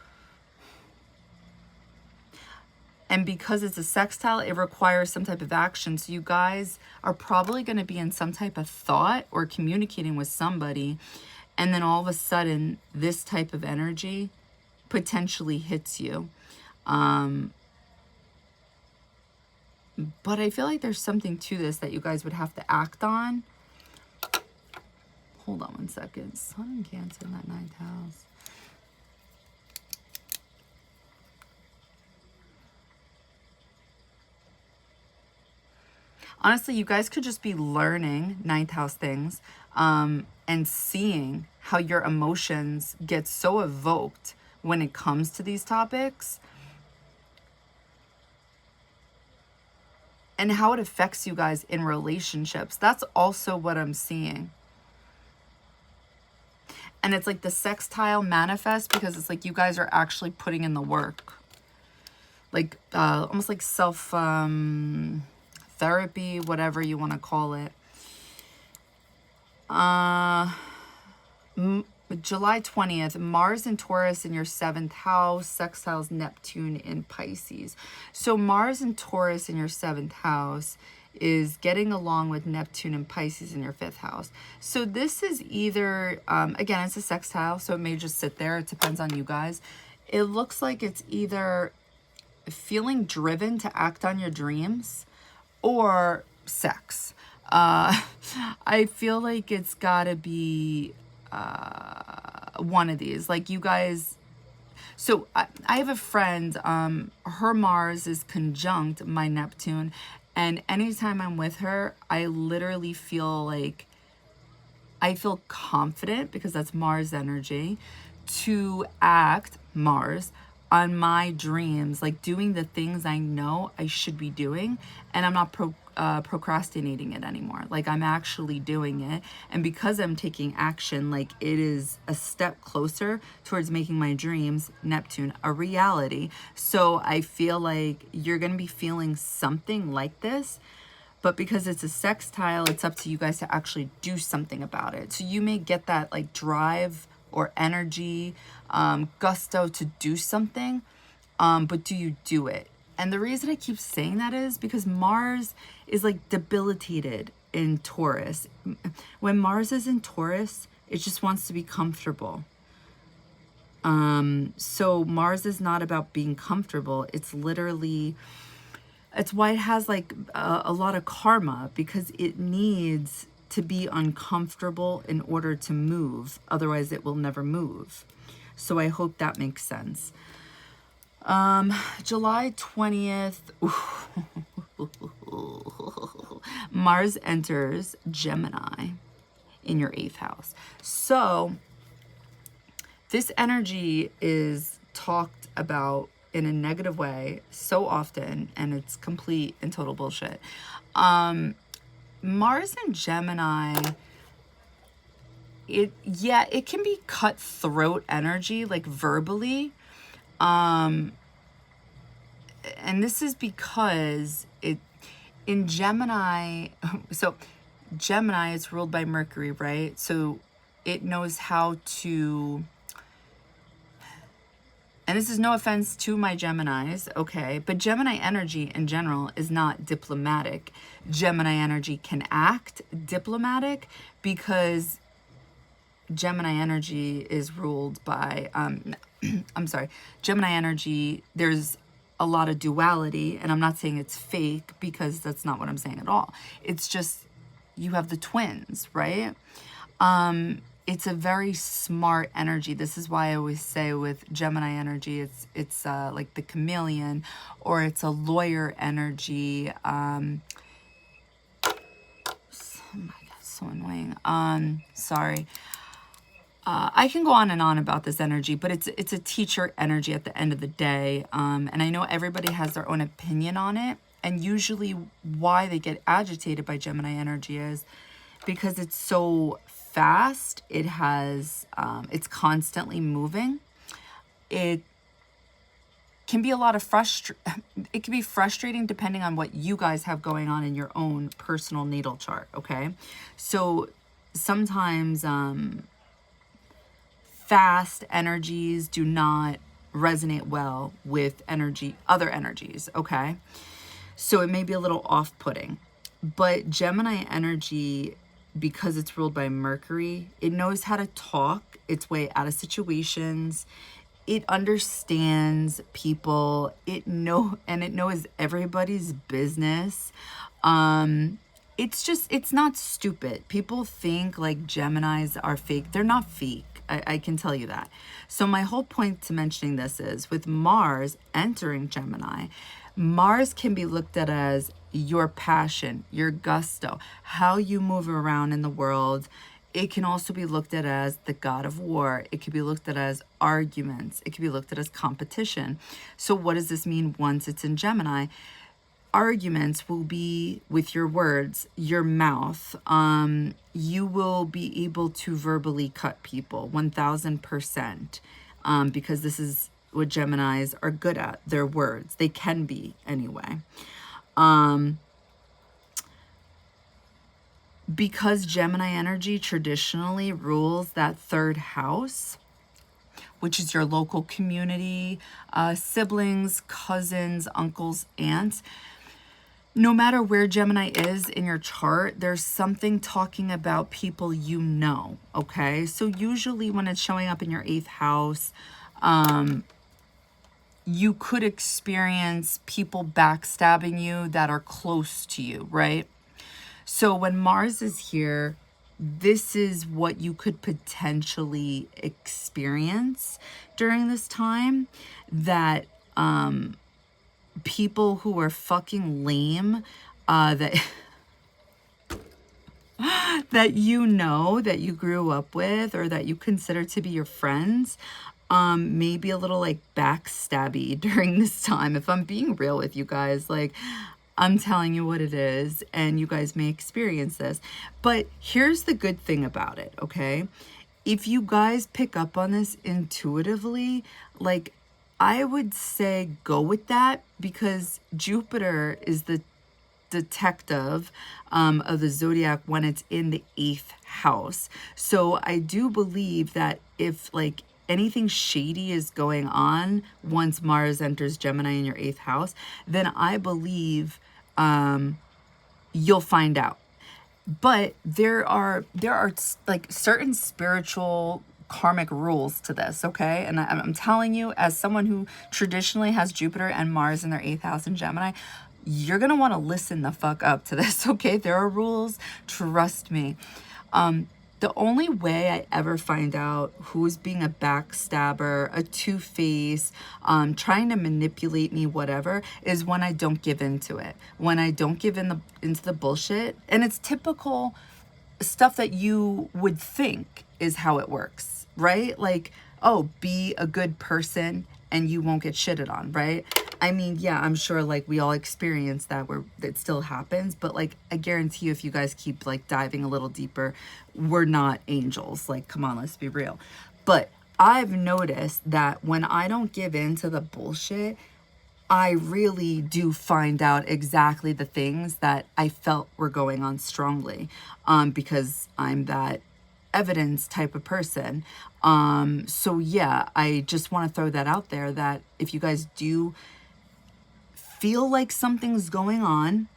Speaker 1: And because it's a sextile, it requires some type of action. So you guys are probably going to be in some type of thought or communicating with somebody. And then all of a sudden, this type of energy potentially hits you. But I feel like there's something to this that you guys would have to act on. Hold on one second. Sun and Cancer in that 9th house. Honestly, you guys could just be learning 9th house things and seeing how your emotions get so evoked when it comes to these topics, and how it affects you guys in relationships. That's also what I'm seeing. And it's like the sextile manifest because it's like you guys are actually putting in the work. Like almost like self... therapy, whatever you want to call it. July 20th, Mars and Taurus in your 7th house, sextiles Neptune in Pisces. So Mars and Taurus in your 7th house is getting along with Neptune and Pisces in your 5th house. So this is either, again, it's a sextile, so it may just sit there. It depends on you guys. It looks like it's either feeling driven to act on your dreams, or sex. I feel like it's gotta be one of these. Like you guys, so I have a friend, her Mars is conjunct my Neptune, and anytime I'm with her, I literally feel like, I feel confident, because that's Mars energy, to act, Mars, on my dreams, like doing the things I know I should be doing, and I'm not procrastinating it anymore. Like I'm actually doing it, and because I'm taking action, like it is a step closer towards making my dreams, Neptune, a reality. So I feel like you're gonna be feeling something like this, but because it's a sextile, it's up to you guys to actually do something about it. So you may get that like drive or energy, gusto to do something, but do you do it? And the reason I keep saying that is because Mars is like debilitated in Taurus. When Mars is in Taurus, it just wants to be comfortable. So Mars is not about being comfortable. It's literally, it's why it has like a lot of karma, because it needs to be uncomfortable in order to move. Otherwise, it will never move. So I hope that makes sense. July 20th. Mars enters Gemini in your 8th house. So this energy is talked about in a negative way so often, and it's complete and total bullshit. Mars and Gemini, it can be cutthroat energy, like verbally. And this is because in Gemini, so Gemini is ruled by Mercury, right? So it knows how to, and this is no offense to my Geminis, okay? But Gemini energy in general is not diplomatic. Gemini energy can act diplomatic because Gemini energy is ruled by, I'm sorry, Gemini energy, there's a lot of duality, and I'm not saying it's fake because that's not what I'm saying at all. It's just, you have the twins, right? It's a very smart energy. This is why I always say with Gemini energy, it's like the chameleon, or it's a lawyer energy. Oh my God, so annoying. Sorry. I can go on and on about this energy, but it's a teacher energy at the end of the day. And I know everybody has their own opinion on it. And usually why they get agitated by Gemini energy is because it's so fast. It has, it's constantly moving. It can be a lot of it can be frustrating depending on what you guys have going on in your own personal natal chart, okay? So sometimes, fast energies do not resonate well with other energies, okay? So it may be a little off-putting. But Gemini energy, because it's ruled by Mercury, it knows how to talk its way out of situations. It understands people. It knows everybody's business. It's not stupid. People think like Geminis are fake. They're not fake. I can tell you that. So my whole point to mentioning this is with Mars entering Gemini, Mars can be looked at as your passion, your gusto, how you move around in the world. It can also be looked at as the god of war. It could be looked at as arguments. It could be looked at as competition. So what does this mean once it's in Gemini? Arguments will be with your words, your mouth. You will be able to verbally cut people 1000%, because this is what Geminis are good at, their words. They can be anyway. Because Gemini energy traditionally rules that 3rd house, which is your local community, siblings, cousins, uncles, aunts. No matter where Gemini is in your chart, there's something talking about people you know, okay? So usually when it's showing up in your 8th house, you could experience people backstabbing you that are close to you, right? So when Mars is here, this is what you could potentially experience during this time, that people who are fucking lame, that that that you grew up with, or that you consider to be your friends, maybe a little like backstabby during this time. If I'm being real with you guys, like, I'm telling you what it is, and you guys may experience this. But here's the good thing about it, okay? If you guys pick up on this intuitively, like, I would say go with that, because Jupiter is the detective of the zodiac when it's in the 8th house. So I do believe that if like anything shady is going on once Mars enters Gemini in your 8th house, then I believe you'll find out. But there are like certain spiritual karmic rules to this, okay? And I'm telling you, as someone who traditionally has Jupiter and Mars in their 8th house in Gemini, you're gonna want to listen the fuck up to this, okay? There are rules, trust me. The only way I ever find out who's being a backstabber, a two-face, trying to manipulate me, whatever, is when I don't give into it. When I don't give into the bullshit. And it's typical stuff that you would think is how it works, right? Like, oh, be a good person and you won't get shitted on, right? I mean, yeah, I'm sure like we all experience that where it still happens, but like I guarantee you if you guys keep like diving a little deeper, we're not angels. Like, come on, let's be real. But I've noticed that when I don't give in to the bullshit, I really do find out exactly the things that I felt were going on strongly, because I'm that evidence type of person. So yeah, I just want to throw that out there, that if you guys do feel like something's going on,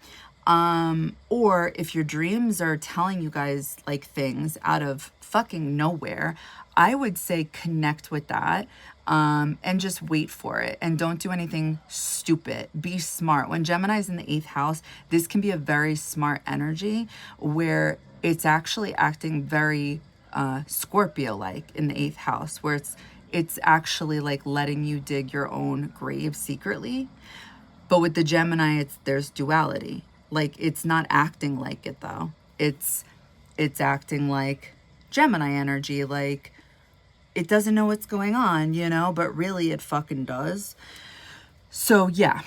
Speaker 1: or if your dreams are telling you guys like things out of fucking nowhere, I would say connect with that, and just wait for it and don't do anything stupid. Be smart. When Gemini's in the 8th house, this can be a very smart energy where it's actually acting very Scorpio-like in the 8th house, where it's actually like letting you dig your own grave secretly. But with the Gemini, there's duality. Like, it's not acting like it though. It's acting like Gemini energy, like it doesn't know what's going on, you know, but really it fucking does. So yeah,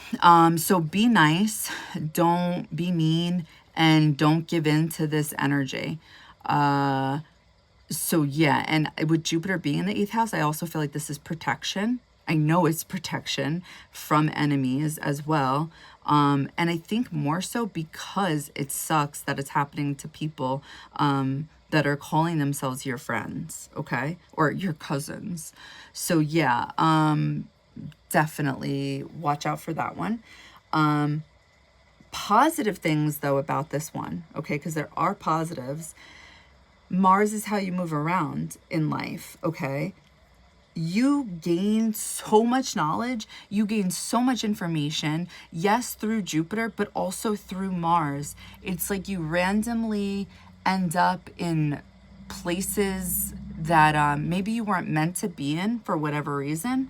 Speaker 1: so be nice, don't be mean, and don't give in to this energy. So yeah, and with Jupiter being in the 8th house, I also feel like this is protection. I know it's protection from enemies as well. And I think more so because it sucks that it's happening to people that are calling themselves your friends, okay? Or your cousins. So yeah, definitely watch out for that one. Positive things though about this one, okay? Because there are positives. Mars is how you move around in life, okay? You gain so much knowledge, you gain so much information, yes, through Jupiter, but also through Mars. It's like you randomly end up in places that maybe you weren't meant to be in for whatever reason.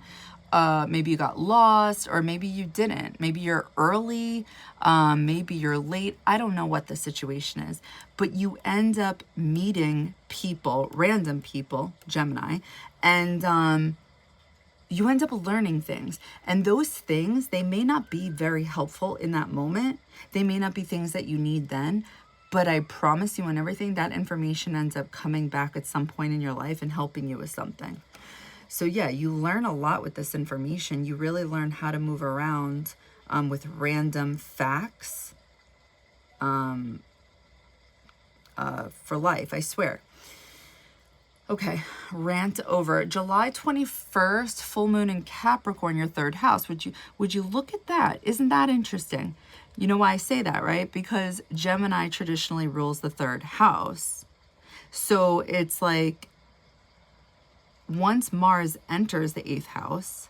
Speaker 1: Maybe you got lost, or maybe you didn't. Maybe you're early, maybe you're late. I don't know what the situation is, but you end up meeting people, random people, Gemini, and you end up learning things. And those things, they may not be very helpful in that moment. They may not be things that you need then, but I promise you, and everything, that information ends up coming back at some point in your life and helping you with something. So yeah, you learn a lot with this information. You really learn how to move around with random facts for life, I swear. Okay, rant over. July 21st, full moon in Capricorn, your 3rd house. Would you look at that? Isn't that interesting? You know why I say that, right? Because Gemini traditionally rules the 3rd house. So it's like, once Mars enters the 8th house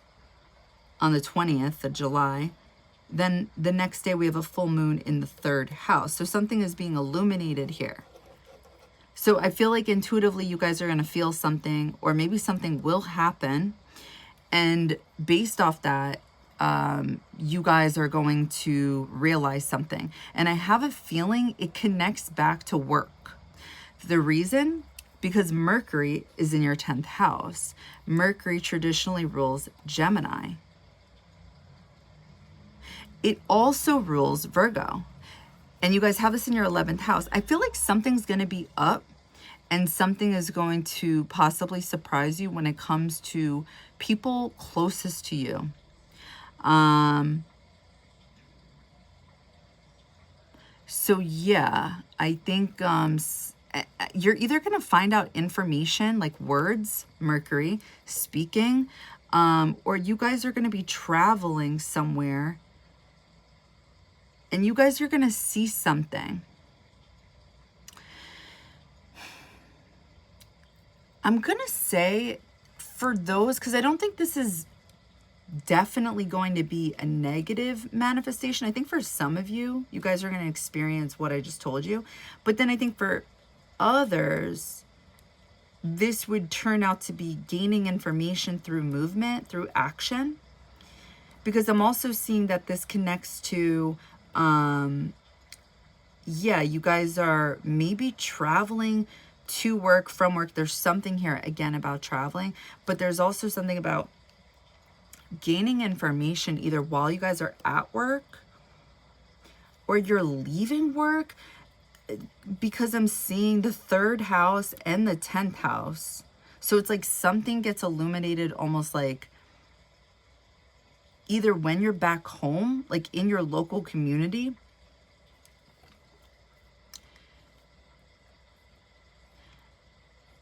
Speaker 1: on the 20th of July, then the next day we have a full moon in the 3rd house. So something is being illuminated here. So I feel like intuitively you guys are going to feel something, or maybe something will happen. And based off that, you guys are going to realize something. And I have a feeling it connects back to work. The reason? Because Mercury is in your 10th house. Mercury traditionally rules Gemini. It also rules Virgo. And you guys have this in your 11th house. I feel like something's going to be up, and something is going to possibly surprise you when it comes to people closest to you. So yeah, I think you're either going to find out information like words, Mercury, speaking, or you guys are going to be traveling somewhere and you guys are going to see something. I'm going to say for those, because I don't think this is definitely going to be a negative manifestation. I think for some of you, you guys are going to experience what I just told you. But then I think for others, this would turn out to be gaining information through movement, through action. Because I'm also seeing that this connects to, yeah, you guys are maybe traveling to work, from work. There's something here, again, about traveling. But there's also something about gaining information either while you guys are at work or you're leaving work. Because I'm seeing the 3rd house and the 10th house. So it's like something gets illuminated almost like either when you're back home, like in your local community,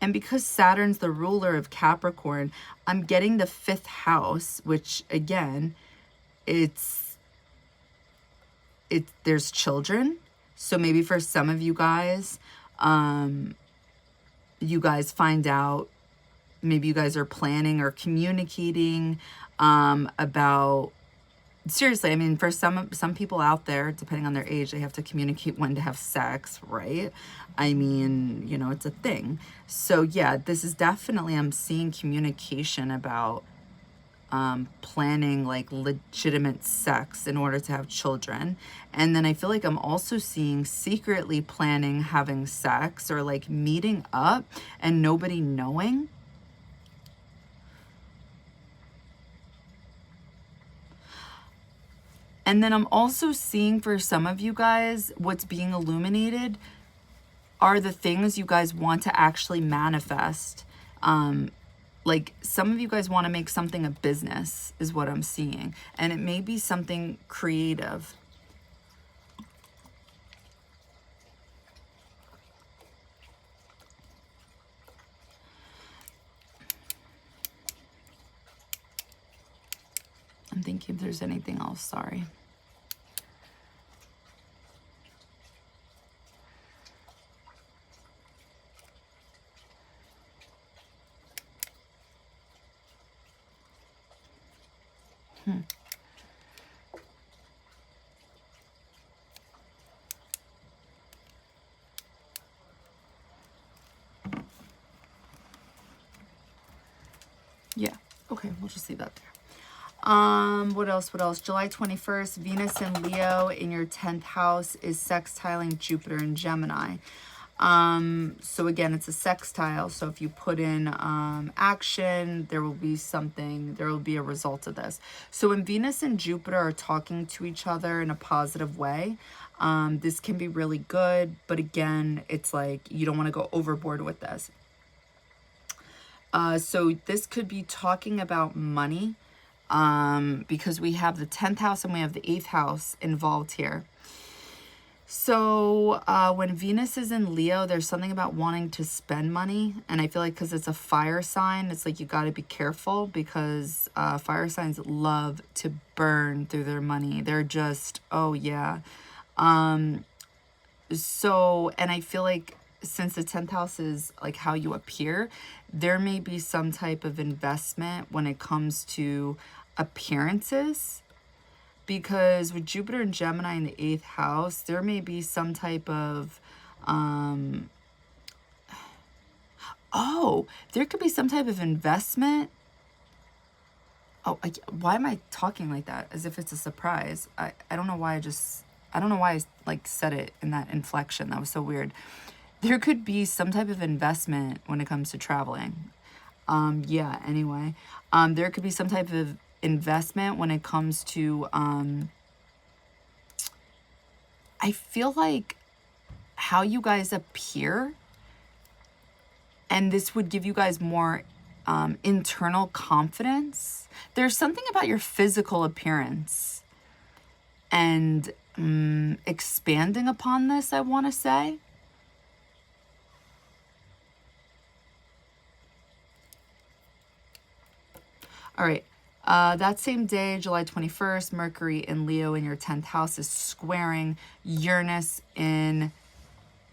Speaker 1: and because Saturn's the ruler of Capricorn, I'm getting the 5th house, which again, there's children. So maybe for some of you guys find out, maybe you guys are planning or communicating about, seriously, I mean, for some people out there, depending on their age, they have to communicate when to have sex, right? I mean, you know, it's a thing. So yeah, this is definitely, I'm seeing communication about planning like legitimate sex in order to have children. And then I feel like I'm also seeing secretly planning having sex or like meeting up and nobody knowing. And then I'm also seeing for some of you guys, what's being illuminated are the things you guys want to actually manifest. Like some of you guys want to make something a business is what I'm seeing. And it may be something creative. I'm thinking if there's anything else, sorry. Yeah, okay, we'll just leave that there. What else? July 21st, Venus in Leo in your 10th house is sextiling Jupiter in Gemini. So again, it's a sextile. So if you put in action, there will be a result of this. So when Venus and Jupiter are talking to each other in a positive way, this can be really good. But again, it's like you don't want to go overboard with this. So this could be talking about money, because we have the 10th house and we have the 8th house involved here. So when Venus is in Leo, there's something about wanting to spend money. And I feel like because it's a fire sign, it's like you got to be careful because fire signs love to burn through their money. They're just, oh yeah. So, and I feel like since the 10th house is like how you appear, there may be some type of investment when it comes to appearances. Because with Jupiter and Gemini in the 8th house, there may be some type of, there could be some type of investment. Why am I talking like that? As if it's a surprise. I don't know why I don't know why I like said it in that inflection. That was so weird. There could be some type of investment when it comes to traveling. Yeah, anyway. There could be some type of investment when it comes to I feel like how you guys appear, and this would give you guys more internal confidence. There's something about your physical appearance and expanding upon this, I want to say. All right. That same day, July 21st, Mercury in Leo in your 10th house is squaring Uranus in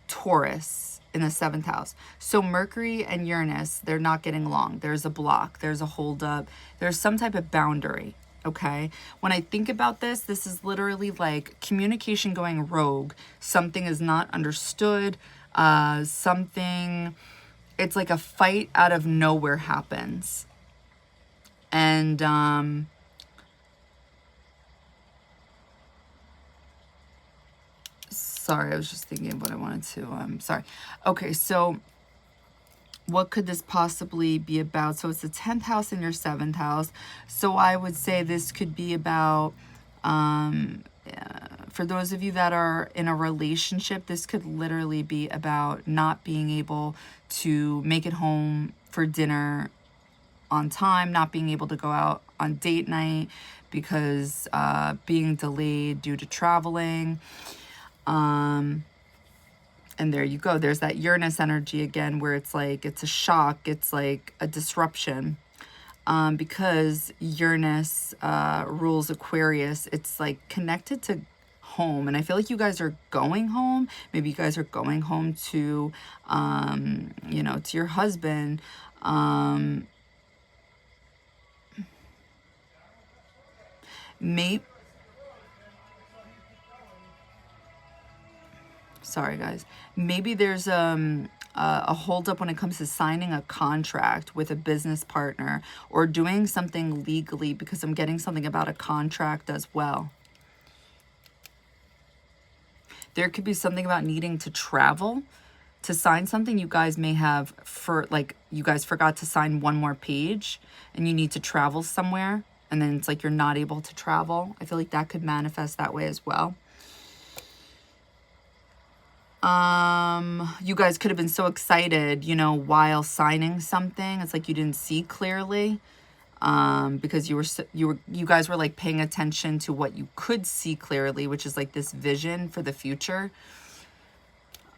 Speaker 1: Taurus in the 7th house. So Mercury and Uranus, they're not getting along. There's a block. There's a holdup. There's some type of boundary. Okay. When I think about this, this is literally like communication going rogue. Something is not understood. Something it's like a fight out of nowhere happens. And sorry, I was just thinking of what I wanted to, sorry. Okay, so what could this possibly be about? So it's the 10th house and your 7th house. So I would say this could be about, for those of you that are in a relationship, this could literally be about not being able to make it home for dinner on time, not being able to go out on date night because being delayed due to traveling. And there you go. There's that Uranus energy again, where it's like, it's a shock. It's like a disruption. Because Uranus rules Aquarius, it's like connected to home. And I feel like you guys are going home. Maybe you guys are going home to, you know, to your husband. Sorry guys, maybe there's a holdup when it comes to signing a contract with a business partner or doing something legally, because I'm getting something about a contract as well. There could be something about needing to travel to sign something. You guys may have, you guys forgot to sign one more page and you need to travel somewhere, and then it's like you're not able to travel. I feel like that could manifest that way as well. You guys could have been so excited, you know, while signing something. It's like you didn't see clearly, because you guys were like paying attention to what you could see clearly, which is like this vision for the future.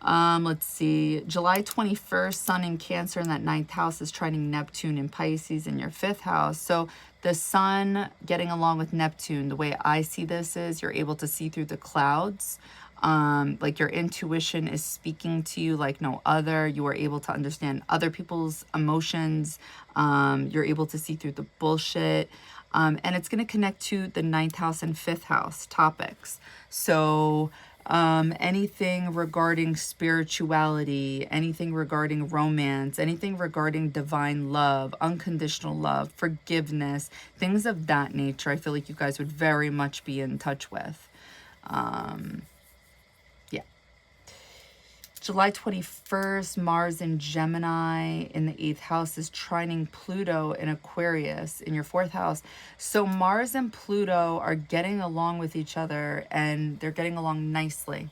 Speaker 1: Let's see, July 21st, Sun in Cancer in that 9th house is trining Neptune in Pisces in your 5th house. So the Sun getting along with Neptune, the way I see this is you're able to see through the clouds. Like your intuition is speaking to you like no other. You are able to understand other people's emotions. You're able to see through the bullshit. And it's going to connect to the 9th house and 5th house topics. So anything regarding spirituality, anything regarding romance, anything regarding divine love, unconditional love, forgiveness, things of that nature, I feel like you guys would very much be in touch with. July 21st, Mars in Gemini in the 8th house is trining Pluto in Aquarius in your 4th house. So Mars and Pluto are getting along with each other, and they're getting along nicely.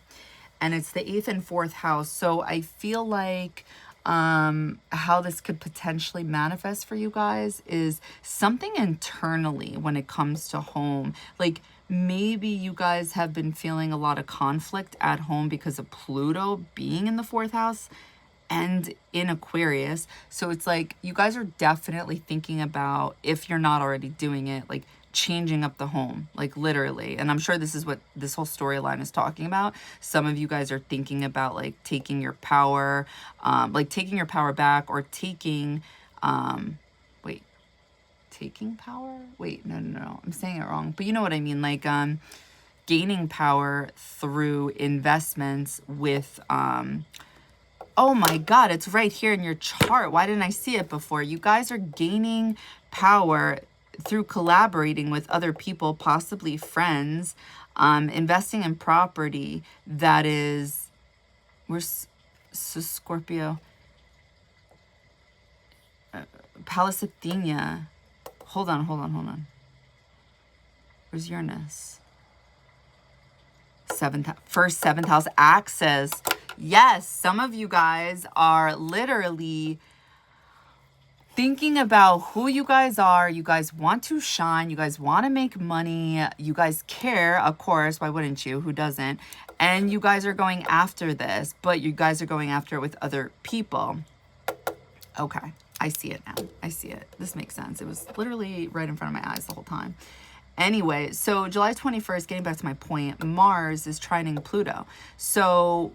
Speaker 1: And it's the 8th and 4th house. So I feel like how this could potentially manifest for you guys is something internally when it comes to home. Like, maybe you guys have been feeling a lot of conflict at home because of Pluto being in the 4th house and in Aquarius. So it's like you guys are definitely thinking about, if you're not already doing it, like changing up the home, like literally. And I'm sure this is what this whole storyline is talking about. Some of you guys are thinking about like taking your power, like taking your power back, or taking, taking power? Wait, no, I'm saying it wrong. But you know what I mean, like gaining power through investments with oh my God, it's right here in your chart. Why didn't I see it before? You guys are gaining power through collaborating with other people, possibly friends, investing in property that is, so Scorpio, Palacethenia. Hold on. Where's Uranus? 7th house axis. Yes, some of you guys are literally thinking about who you guys are. You guys want to shine. You guys want to make money. You guys care, of course. Why wouldn't you? Who doesn't? And you guys are going after this, but you guys are going after it with other people. Okay. I see it now. I see it. This makes sense. It was literally right in front of my eyes the whole time. Anyway, so July 21st, getting back to my point, Mars is trining Pluto. So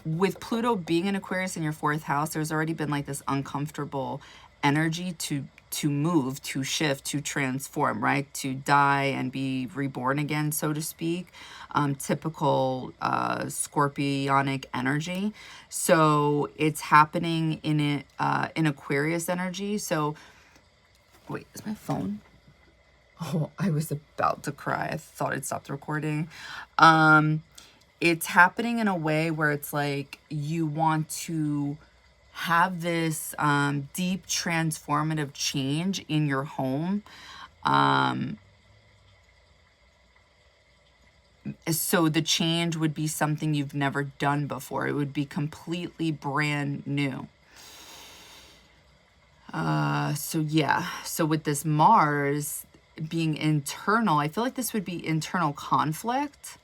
Speaker 1: with Pluto being in Aquarius in your 4th house, there's already been like this uncomfortable energy to to move, to shift, to transform, right? To die and be reborn again, so to speak. Typical scorpionic energy. So it's happening in Aquarius energy. So wait, is my phone? Oh, I was about to cry. I thought it stopped recording. It's happening in a way where it's like you want to have this deep transformative change in your home. So the change would be something you've never done before. It would be completely brand new. So yeah, so with this Mars being internal, I feel like this would be internal conflict,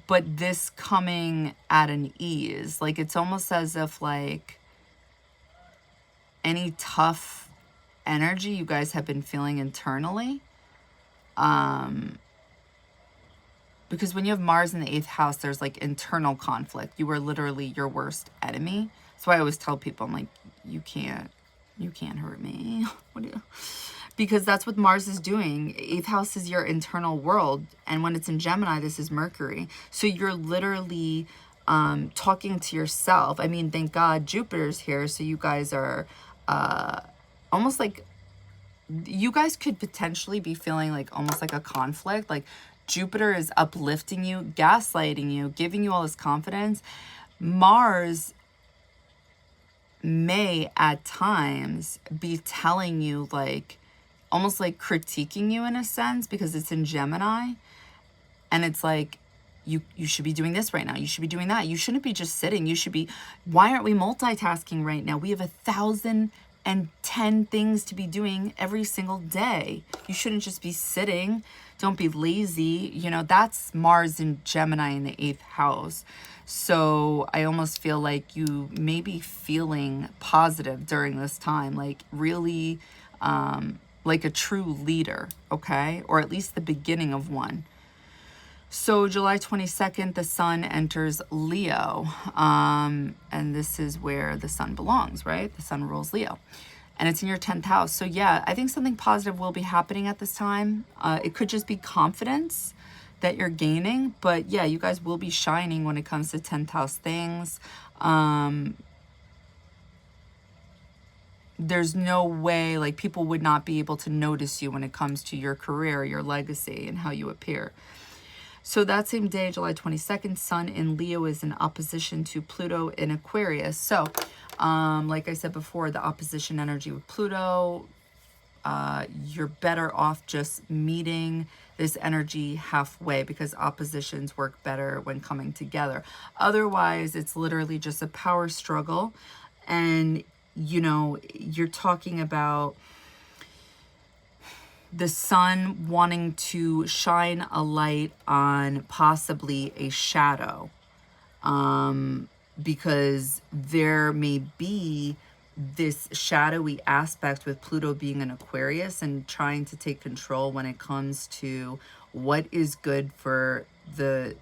Speaker 1: but this coming at an ease. Like it's almost as if like any tough energy you guys have been feeling internally, because when you have Mars in the 8th house, there's like internal conflict. You are literally your worst enemy. That's why I always tell people, I'm like, you can't hurt me. What do you? Because that's what Mars is doing. 8th house is your internal world. And when it's in Gemini, this is Mercury. So you're literally talking to yourself. I mean, thank God Jupiter's here. So you guys are almost like, you guys could potentially be feeling like almost like a conflict. Like Jupiter is uplifting you, gaslighting you, giving you all this confidence. Mars may at times be telling you like, almost like critiquing you in a sense, because it's in Gemini. And it's like, you should be doing this right now. You should be doing that. You shouldn't be just sitting. You should be, why aren't we multitasking right now? We have 1,010 things to be doing every single day. You shouldn't just be sitting. Don't be lazy. You know, that's Mars in Gemini in the 8th house. So I almost feel like you may be feeling positive during this time, like really like a true leader, okay? Or at least the beginning of one. So July 22nd, the sun enters Leo. And this is where the sun belongs, right? The sun rules Leo. And it's in your 10th house. So yeah, I think something positive will be happening at this time. It could just be confidence that you're gaining. But yeah, you guys will be shining when it comes to 10th house things. There's no way, like, people would not be able to notice you when it comes to your career, your legacy, and how you appear. So that same day, July 22nd, Sun in Leo is in opposition to Pluto in Aquarius. So, like I said before, the opposition energy with Pluto, you're better off just meeting this energy halfway, because oppositions work better when coming together. Otherwise, it's literally just a power struggle. And, you know, you're talking about the sun wanting to shine a light on possibly a shadow, because there may be this shadowy aspect with Pluto being in Aquarius and trying to take control when it comes to what is good for the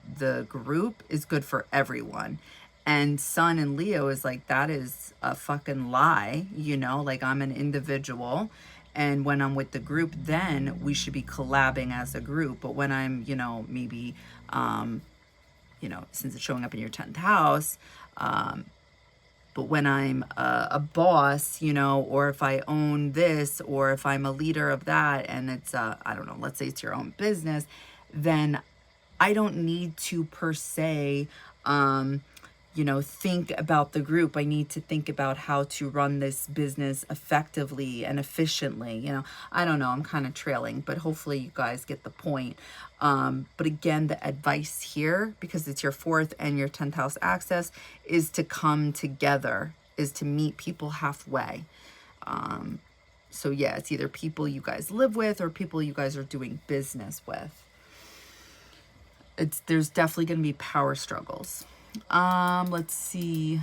Speaker 1: group is good for everyone. And Sun in Leo is like, that is a fucking lie, you know, like I'm an individual. And when I'm with the group, then we should be collabing as a group. But when I'm, you know, maybe, you know, since it's showing up in your 10th house, but when I'm a boss, you know, or if I own this, or if I'm a leader of that, and it's, I don't know, let's say it's your own business, then I don't need to per se, you know, think about the group. I need to think about how to run this business effectively and efficiently. You know, I don't know, I'm kind of trailing, but hopefully you guys get the point. But again, the advice here, because it's your 4th and your 10th house access, is to come together, is to meet people halfway. So yeah, it's either people you guys live with or people you guys are doing business with. There's definitely going to be power struggles. Let's see.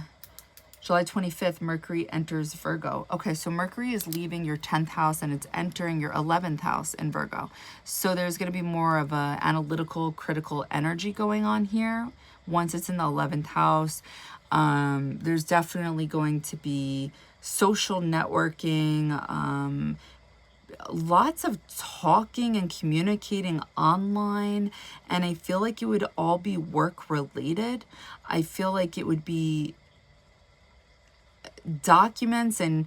Speaker 1: July 25th, Mercury enters Virgo. Okay, so Mercury is leaving your 10th house and it's entering your 11th house in Virgo. So there's going to be more of a analytical, critical energy going on here. Once it's in the 11th house, there's definitely going to be social networking, lots of talking and communicating online, and I feel like it would all be work related. I feel like it would be documents and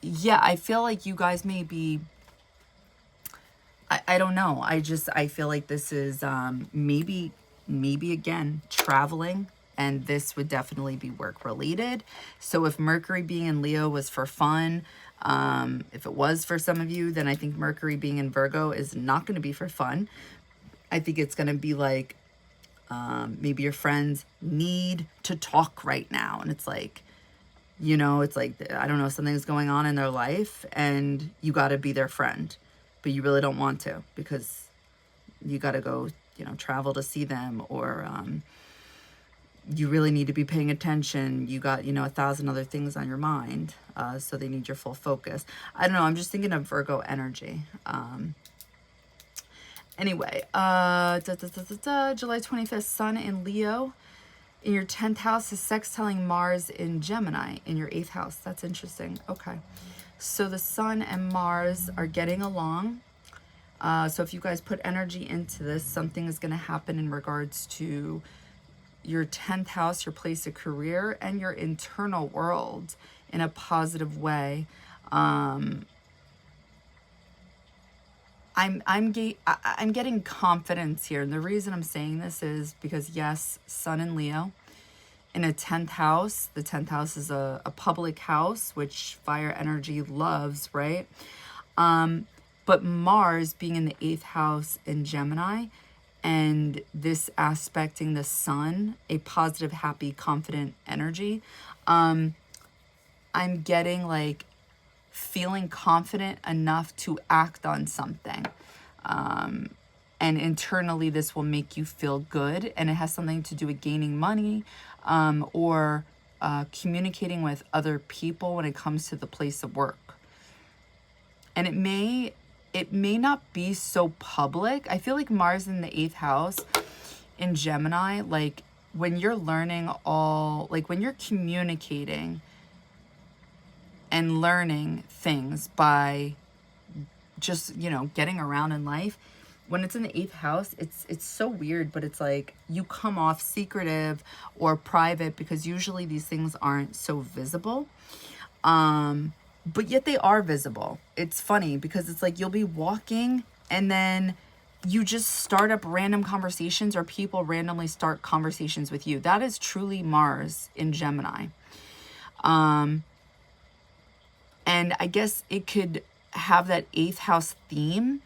Speaker 1: yeah, I feel like you guys may be, I don't know. I feel like this is maybe again traveling, and this would definitely be work related. So if Mercury being in Leo was for fun, if it was for some of you, then I think Mercury being in Virgo is not going to be for fun. I think it's going to be like maybe your friends need to talk right now, and it's like, you know, it's like, I don't know, something's going on in their life and you got to be their friend, but you really don't want to because you got to go, you know, travel to see them, or you really need to be paying attention. You got, you know, 1,000 other things on your mind. So they need your full focus. I don't know. I'm just thinking of Virgo energy. Anyway, July 25th, Sun in Leo. In your 10th house is sextiling Mars in Gemini in your 8th house. That's interesting. Okay. So the Sun and Mars are getting along. So if you guys put energy into this, something is going to happen in regards to your 10th house, your place of career, and your internal world in a positive way. I'm getting confidence here. And the reason I'm saying this is because, yes, Sun in Leo in a 10th house. The 10th house is a public house, which fire energy loves, right? But Mars being in the 8th house in Gemini, and this aspecting the Sun, a positive, happy, confident energy. I'm getting like feeling confident enough to act on something. And internally, this will make you feel good. And it has something to do with gaining money or communicating with other people when it comes to the place of work. And it may not be so public. I feel like Mars in the 8th house in Gemini, like when you're learning when you're communicating and learning things by just, you know, getting around in life, when it's in the 8th house, it's so weird, but it's like you come off secretive or private because usually these things aren't so visible. But yet they are visible. It's funny because it's like you'll be walking and then you just start up random conversations, or people randomly start conversations with you. That is truly Mars in Gemini. And I guess it could have that 8th house theme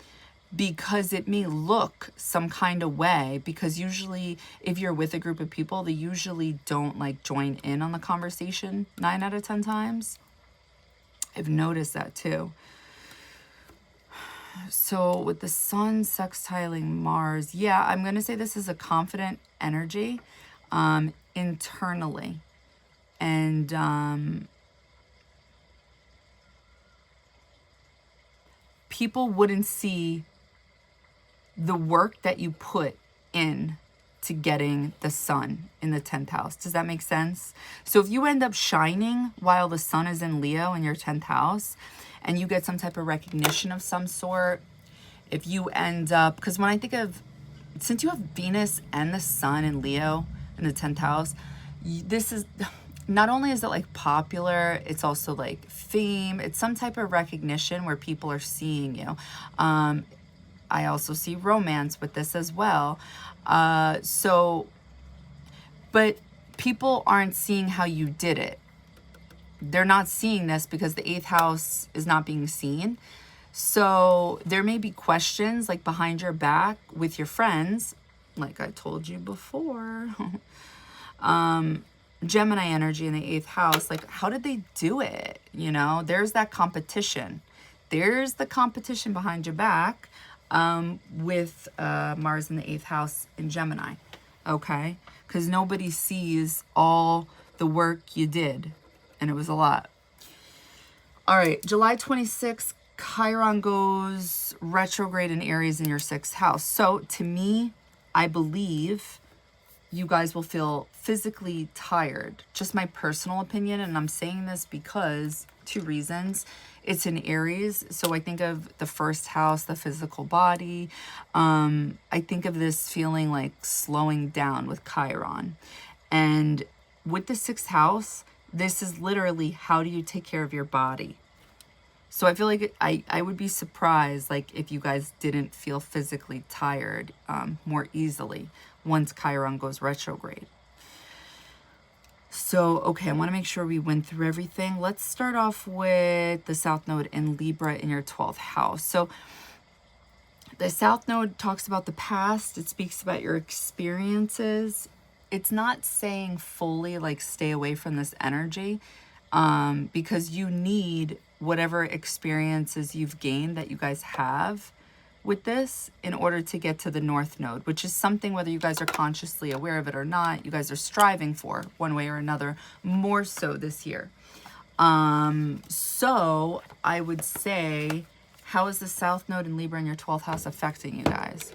Speaker 1: because it may look some kind of way, because usually if you're with a group of people, they usually don't like join in on the conversation 9 out of 10 times. I've noticed that too. So with the Sun sextiling Mars, yeah, I'm going to say this is a confident energy internally. And people wouldn't see the work that you put in to getting the Sun in the 10th house. Does that make sense? So if you end up shining while the Sun is in Leo in your 10th house, and you get some type of recognition of some sort, if you end up, because when I think of, since you have Venus and the Sun in Leo in the 10th house, this is, not only is it like popular, it's also like fame. It's some type of recognition where people are seeing you. I also see romance with this as well. But people aren't seeing how you did it. They're not seeing this because the 8th house is not being seen. So there may be questions like behind your back with your friends, like I told you before. Gemini energy in the 8th house, like how did they do it? You know, there's that competition. There's the competition behind your back. With Mars in the 8th house in Gemini, okay? Because nobody sees all the work you did, and it was a lot. All right, July 26th, Chiron goes retrograde in Aries in your 6th house. So to me, I believe you guys will feel physically tired. Just my personal opinion, and I'm saying this because 2 reasons. It's in Aries, so I think of the first house, the physical body. I think of this feeling like slowing down with Chiron. And with the 6th house, this is literally, how do you take care of your body? So I feel like I would be surprised, like, if you guys didn't feel physically tired more easily once Chiron goes retrograde. So, okay, I want to make sure we went through everything. Let's start off with the South Node in Libra in your 12th house. So the South Node talks about the past. It speaks about your experiences. It's not saying fully, like, stay away from this energy, because you need whatever experiences you've gained that you guys have with this in order to get to the North Node, which is something, whether you guys are consciously aware of it or not, you guys are striving for one way or another, more so this year. So I would say, how is the South Node in Libra in your 12th house affecting you guys?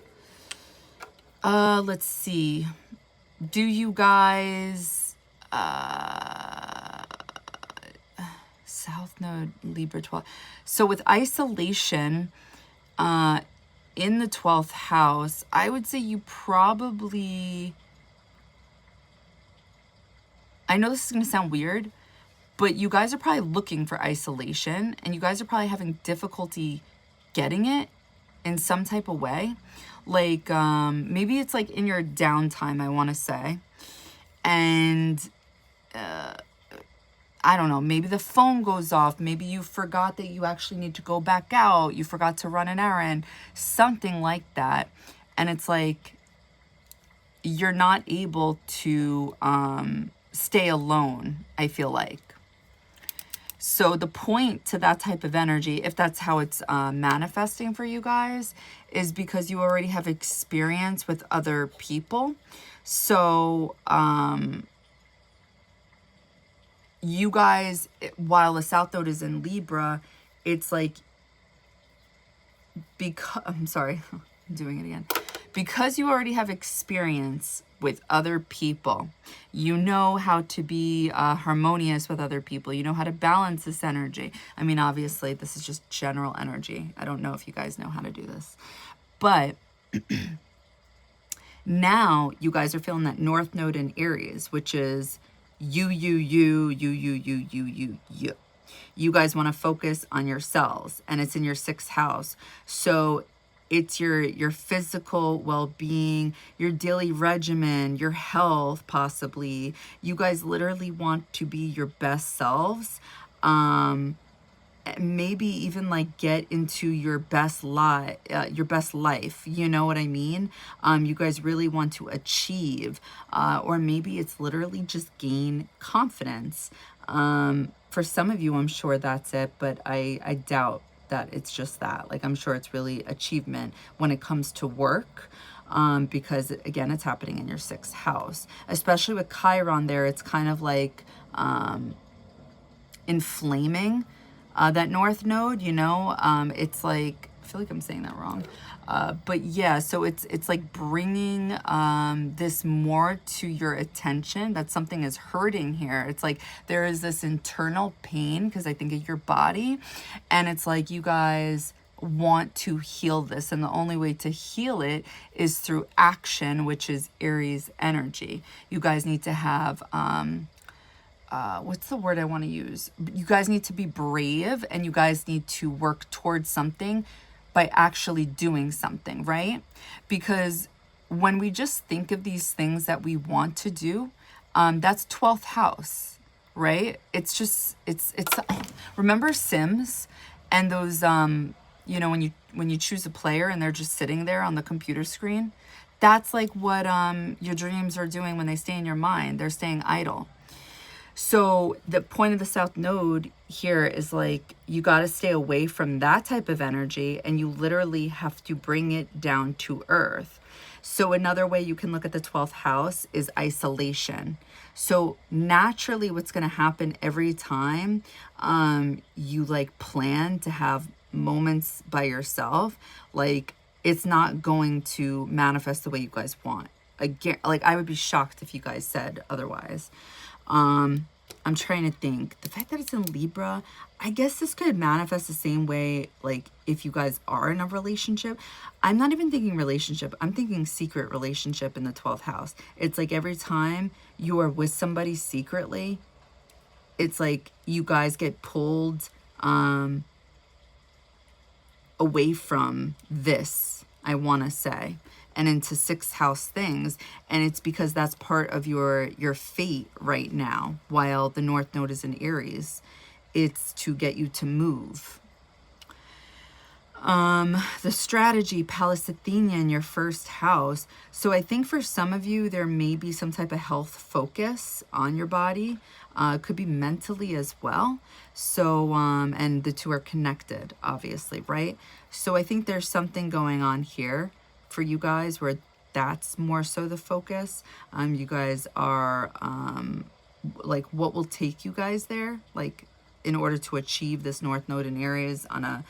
Speaker 1: Let's see. Do you guys, South Node, Libra 12. So with isolation, in the 12th house, I would say you probably, I know this is going to sound weird, but you guys are probably looking for isolation, and you guys are probably having difficulty getting it in some type of way. Like, maybe it's like in your downtime, I want to say. And, I don't know, maybe the phone goes off. Maybe you forgot that you actually need to go back out. You forgot to run an errand, something like that. And it's like, you're not able to stay alone, I feel like. So the point to that type of energy, if that's how it's manifesting for you guys, is because you already have experience with other people. So, you guys, while the South Node is in Libra, it's like, because, I'm sorry, I'm doing it again. Because you already have experience with other people, you know how to be harmonious with other people. You know how to balance this energy. I mean, obviously, this is just general energy. I don't know if you guys know how to do this. But now you guys are feeling that North Node in Aries, which is you. You guys want to focus on yourselves, and it's in your 6th house. So it's your physical well-being, your daily regimen, your health, possibly. You guys literally want to be your best selves. Maybe even like get into your best life, you know what I mean? You guys really want to achieve, or maybe it's literally just gain confidence. For some of you, I'm sure that's it, but I doubt that it's just that. Like, I'm sure it's really achievement when it comes to work, because again, it's happening in your 6th house, especially with Chiron there. It's kind of like inflaming that North Node, you know. It's like, I feel like I'm saying that wrong, but yeah, so it's like bringing this more to your attention, that something is hurting here. It's like there is this internal pain because I think of your body, and it's like you guys want to heal this, and the only way to heal it is through action, which is Aries energy. You guys need to have what's the word I want to use? You guys need to be brave, and you guys need to work towards something by actually doing something, right? Because when we just think of these things that we want to do, that's 12th house, right? It's just, it's remember Sims and those, you know, when you choose a player and they're just sitting there on the computer screen, that's like what your dreams are doing when they stay in your mind. They're staying idle. So the point of the South Node here is like, you got to stay away from that type of energy, and you literally have to bring it down to earth. So another way you can look at the 12th house is isolation. So naturally what's going to happen every time you like plan to have moments by yourself, like, it's not going to manifest the way you guys want. again, like I would be shocked if you guys said otherwise. I'm trying to think. The fact that it's in Libra, I guess this could manifest the same way, like if you guys are in a relationship. I'm not even thinking relationship. I'm thinking secret relationship in the 12th house. It's like every time you are with somebody secretly, it's like you guys get pulled away from this, I want to say, and into 6th house things. And it's because that's part of your fate right now. While the North Node is in Aries, it's to get you to move. The strategy, Palestinian in your 1st house. So I think for some of you, there may be some type of health focus on your body. It could be mentally as well. So, and the two are connected, obviously, right? So I think there's something going on here for you guys where that's more so the focus. You guys are, like, what will take you guys there? Like, in order to achieve this North Node in Aries on a,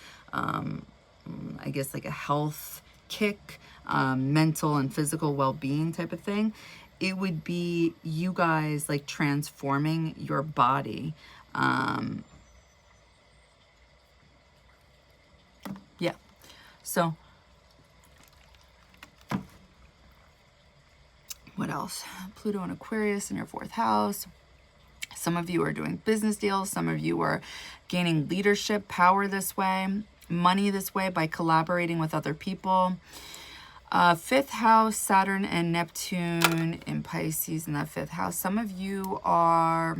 Speaker 1: I guess like a health kick, mental and physical well-being type of thing. It would be you guys like transforming your body. Yeah. So what else? Pluto and Aquarius in your 4th house. Some of you are doing business deals. Some of you are gaining leadership power this way, money this way by collaborating with other people. 5th house, Saturn and Neptune in Pisces in that 5th house. Some of you are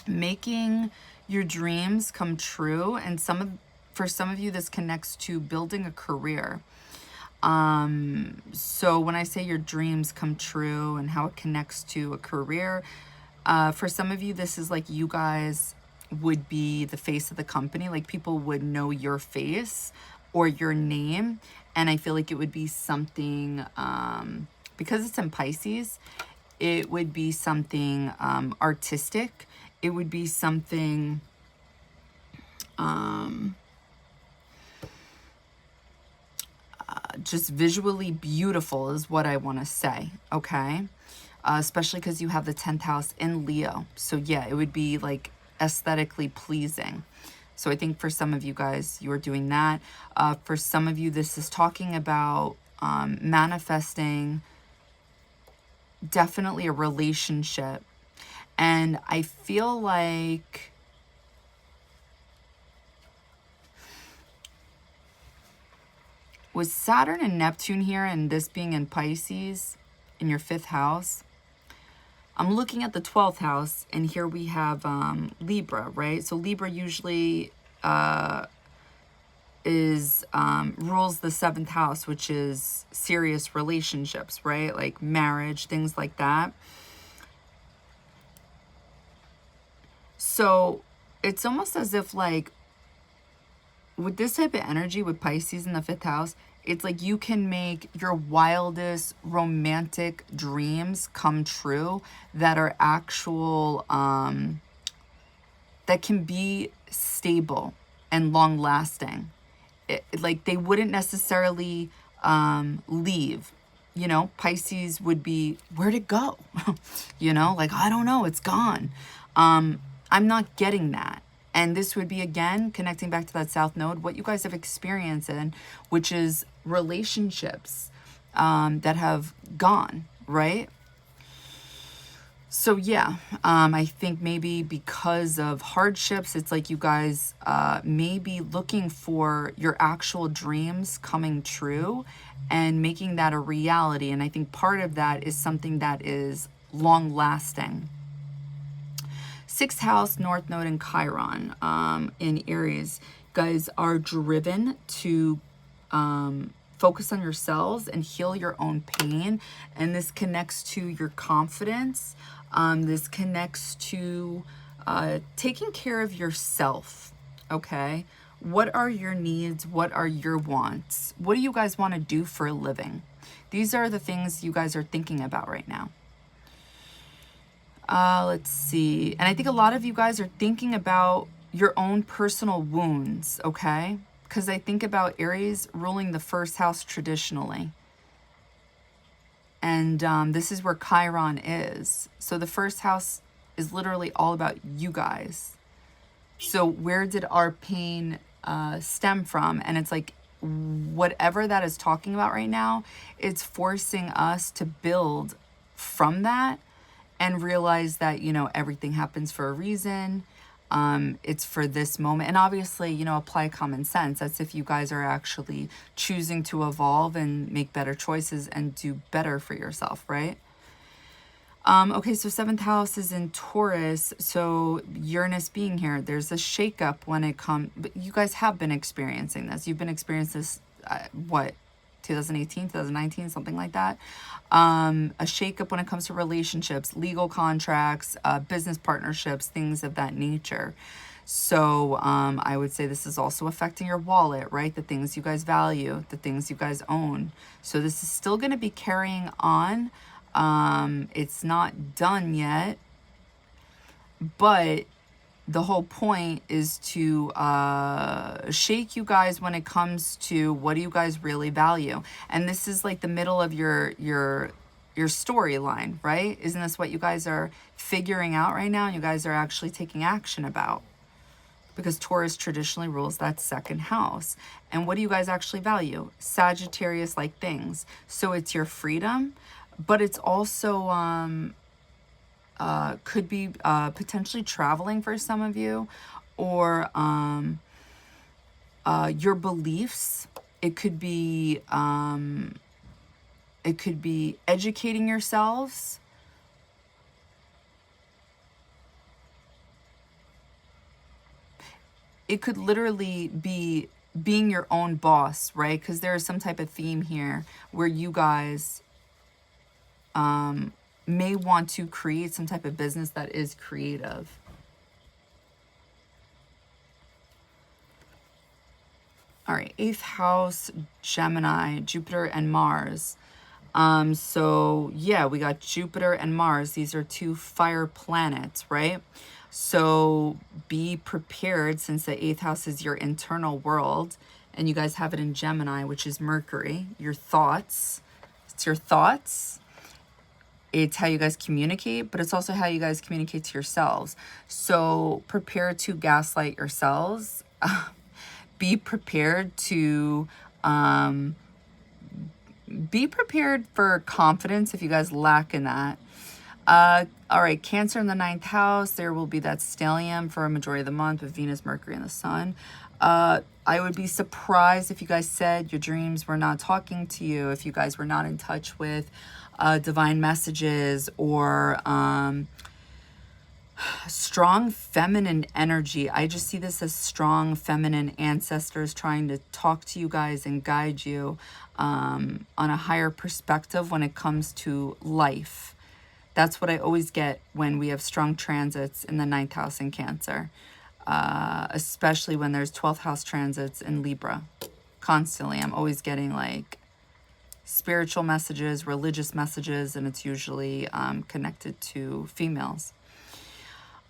Speaker 1: making your dreams come true. And for some of you, this connects to building a career. So when I say your dreams come true and how it connects to a career, for some of you, this is like you guys would be the face of the company. Like people would know your face or your name. And I feel like it would be something, because it's in Pisces, it would be something artistic. It would be something just visually beautiful is what I want to say, okay? Especially because you have the 10th house in Leo. So yeah, it would be like aesthetically pleasing. So I think for some of you guys, you are doing that. For some of you, this is talking about manifesting definitely a relationship. And I feel like with Saturn and Neptune here and this being in Pisces in your 5th house, I'm looking at the 12th house, and here we have Libra, right? So Libra usually rules the 7th house, which is serious relationships, right? Like marriage, things like that. So it's almost as if like with this type of energy with Pisces in the 5th house, it's like you can make your wildest romantic dreams come true that are actual, that can be stable and long lasting. Like they wouldn't necessarily leave. You know, Pisces would be, where'd it go? You know, like, I don't know, it's gone. I'm not getting that. And this would be, again, connecting back to that South Node, what you guys have experienced in, which is relationships that have gone, right? So, yeah, I think maybe because of hardships, it's like you guys may be looking for your actual dreams coming true and making that a reality. And I think part of that is something that is long lasting. 6th house, North Node and Chiron in Aries. Guys are driven to focus on yourselves and heal your own pain. And this connects to your confidence. This connects to taking care of yourself, okay? What are your needs? What are your wants? What do you guys want to do for a living? These are the things you guys are thinking about right now. Let's see. And I think a lot of you guys are thinking about your own personal wounds, okay? Because I think about Aries ruling the 1st house traditionally. And this is where Chiron is. So the first house is literally all about you guys. So where did our pain stem from? And it's like, whatever that is talking about right now, it's forcing us to build from that and realize that, you know, everything happens for a reason. It's for this moment. And obviously, you know, apply common sense. That's if you guys are actually choosing to evolve and make better choices and do better for yourself, right? Okay, so 7th house is in Taurus. So Uranus being here, there's a shakeup when it comes. But you guys have been experiencing this. You've been experiencing this, what, 2018, 2019, something like that. A shakeup when it comes to relationships, legal contracts, business partnerships, things of that nature. So I would say this is also affecting your wallet, right? The things you guys value, the things you guys own. So this is still going to be carrying on. It's not done yet, but the whole point is to shake you guys when it comes to what do you guys really value. And this is like the middle of your storyline, right? Isn't this what you guys are figuring out right now? And you guys are actually taking action about, because Taurus traditionally rules that 2nd house. And what do you guys actually value? Sagittarius-like things. So it's your freedom, but it's also could be potentially traveling for some of you, or your beliefs. It could be educating yourselves. It could literally be being your own boss, right? Because there is some type of theme here where you guys may want to create some type of business that is creative. All right, 8th house, Gemini, Jupiter and Mars. So yeah, we got Jupiter and Mars. These are 2 fire planets, right? So be prepared, since the 8th house is your internal world, and you guys have it in Gemini, which is Mercury, your thoughts. It's your thoughts. It's how you guys communicate, but it's also how you guys communicate to yourselves. So prepare to gaslight yourselves. Be prepared to be prepared for confidence if you guys lack in that. All right, Cancer in the 9th house. There will be that stellium for a majority of the month with Venus, Mercury, and the Sun. I would be surprised if you guys said your dreams were not talking to you, if you guys were not in touch with divine messages, or strong feminine energy. I just see this as strong feminine ancestors trying to talk to you guys and guide you on a higher perspective when it comes to life. That's what I always get when we have strong transits in the 9th house in Cancer, especially when there's 12th house transits in Libra. Constantly, I'm always getting like spiritual messages, religious messages, and it's usually connected to females.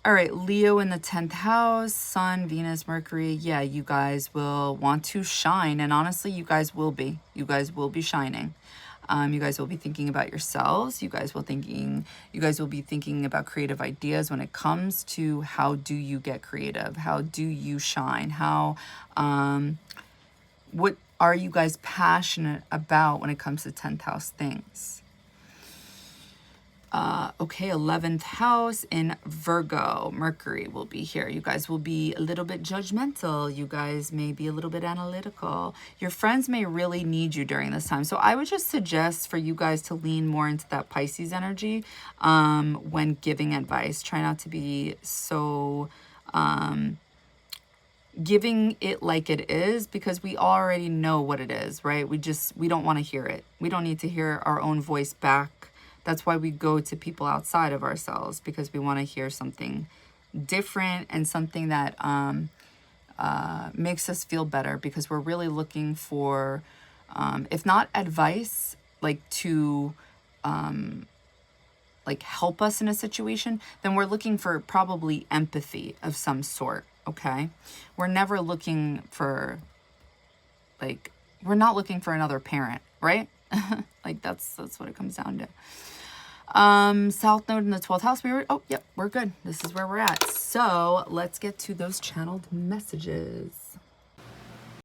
Speaker 1: All right, Leo in the 10th house, Sun, Venus, Mercury. Yeah, you guys will want to shine, and honestly, you guys will be. You guys will be shining. You guys will be thinking about yourselves. You guys will be thinking about creative ideas when it comes to how do you get creative? How do you shine? What are you guys passionate about when it comes to 10th house things? Okay, 11th house in Virgo, Mercury will be here. You guys will be a little bit judgmental. You guys may be a little bit analytical. Your friends may really need you during this time. So I would just suggest for you guys to lean more into that Pisces energy when giving advice. Try not to be so giving it like it is, because we already know what it is, right? We don't want to hear it. We don't need to hear our own voice back. That's why we go to people outside of ourselves, because we want to hear something different and something that makes us feel better, because we're really looking for, if not advice, like to like help us in a situation, then we're looking for probably empathy of some sort, okay? We're never looking for, like, we're not looking for another parent, right? Like that's what it comes down to. South node in the 12th house. Oh, yep, we're good. This is where we're at. So let's get to those channeled messages.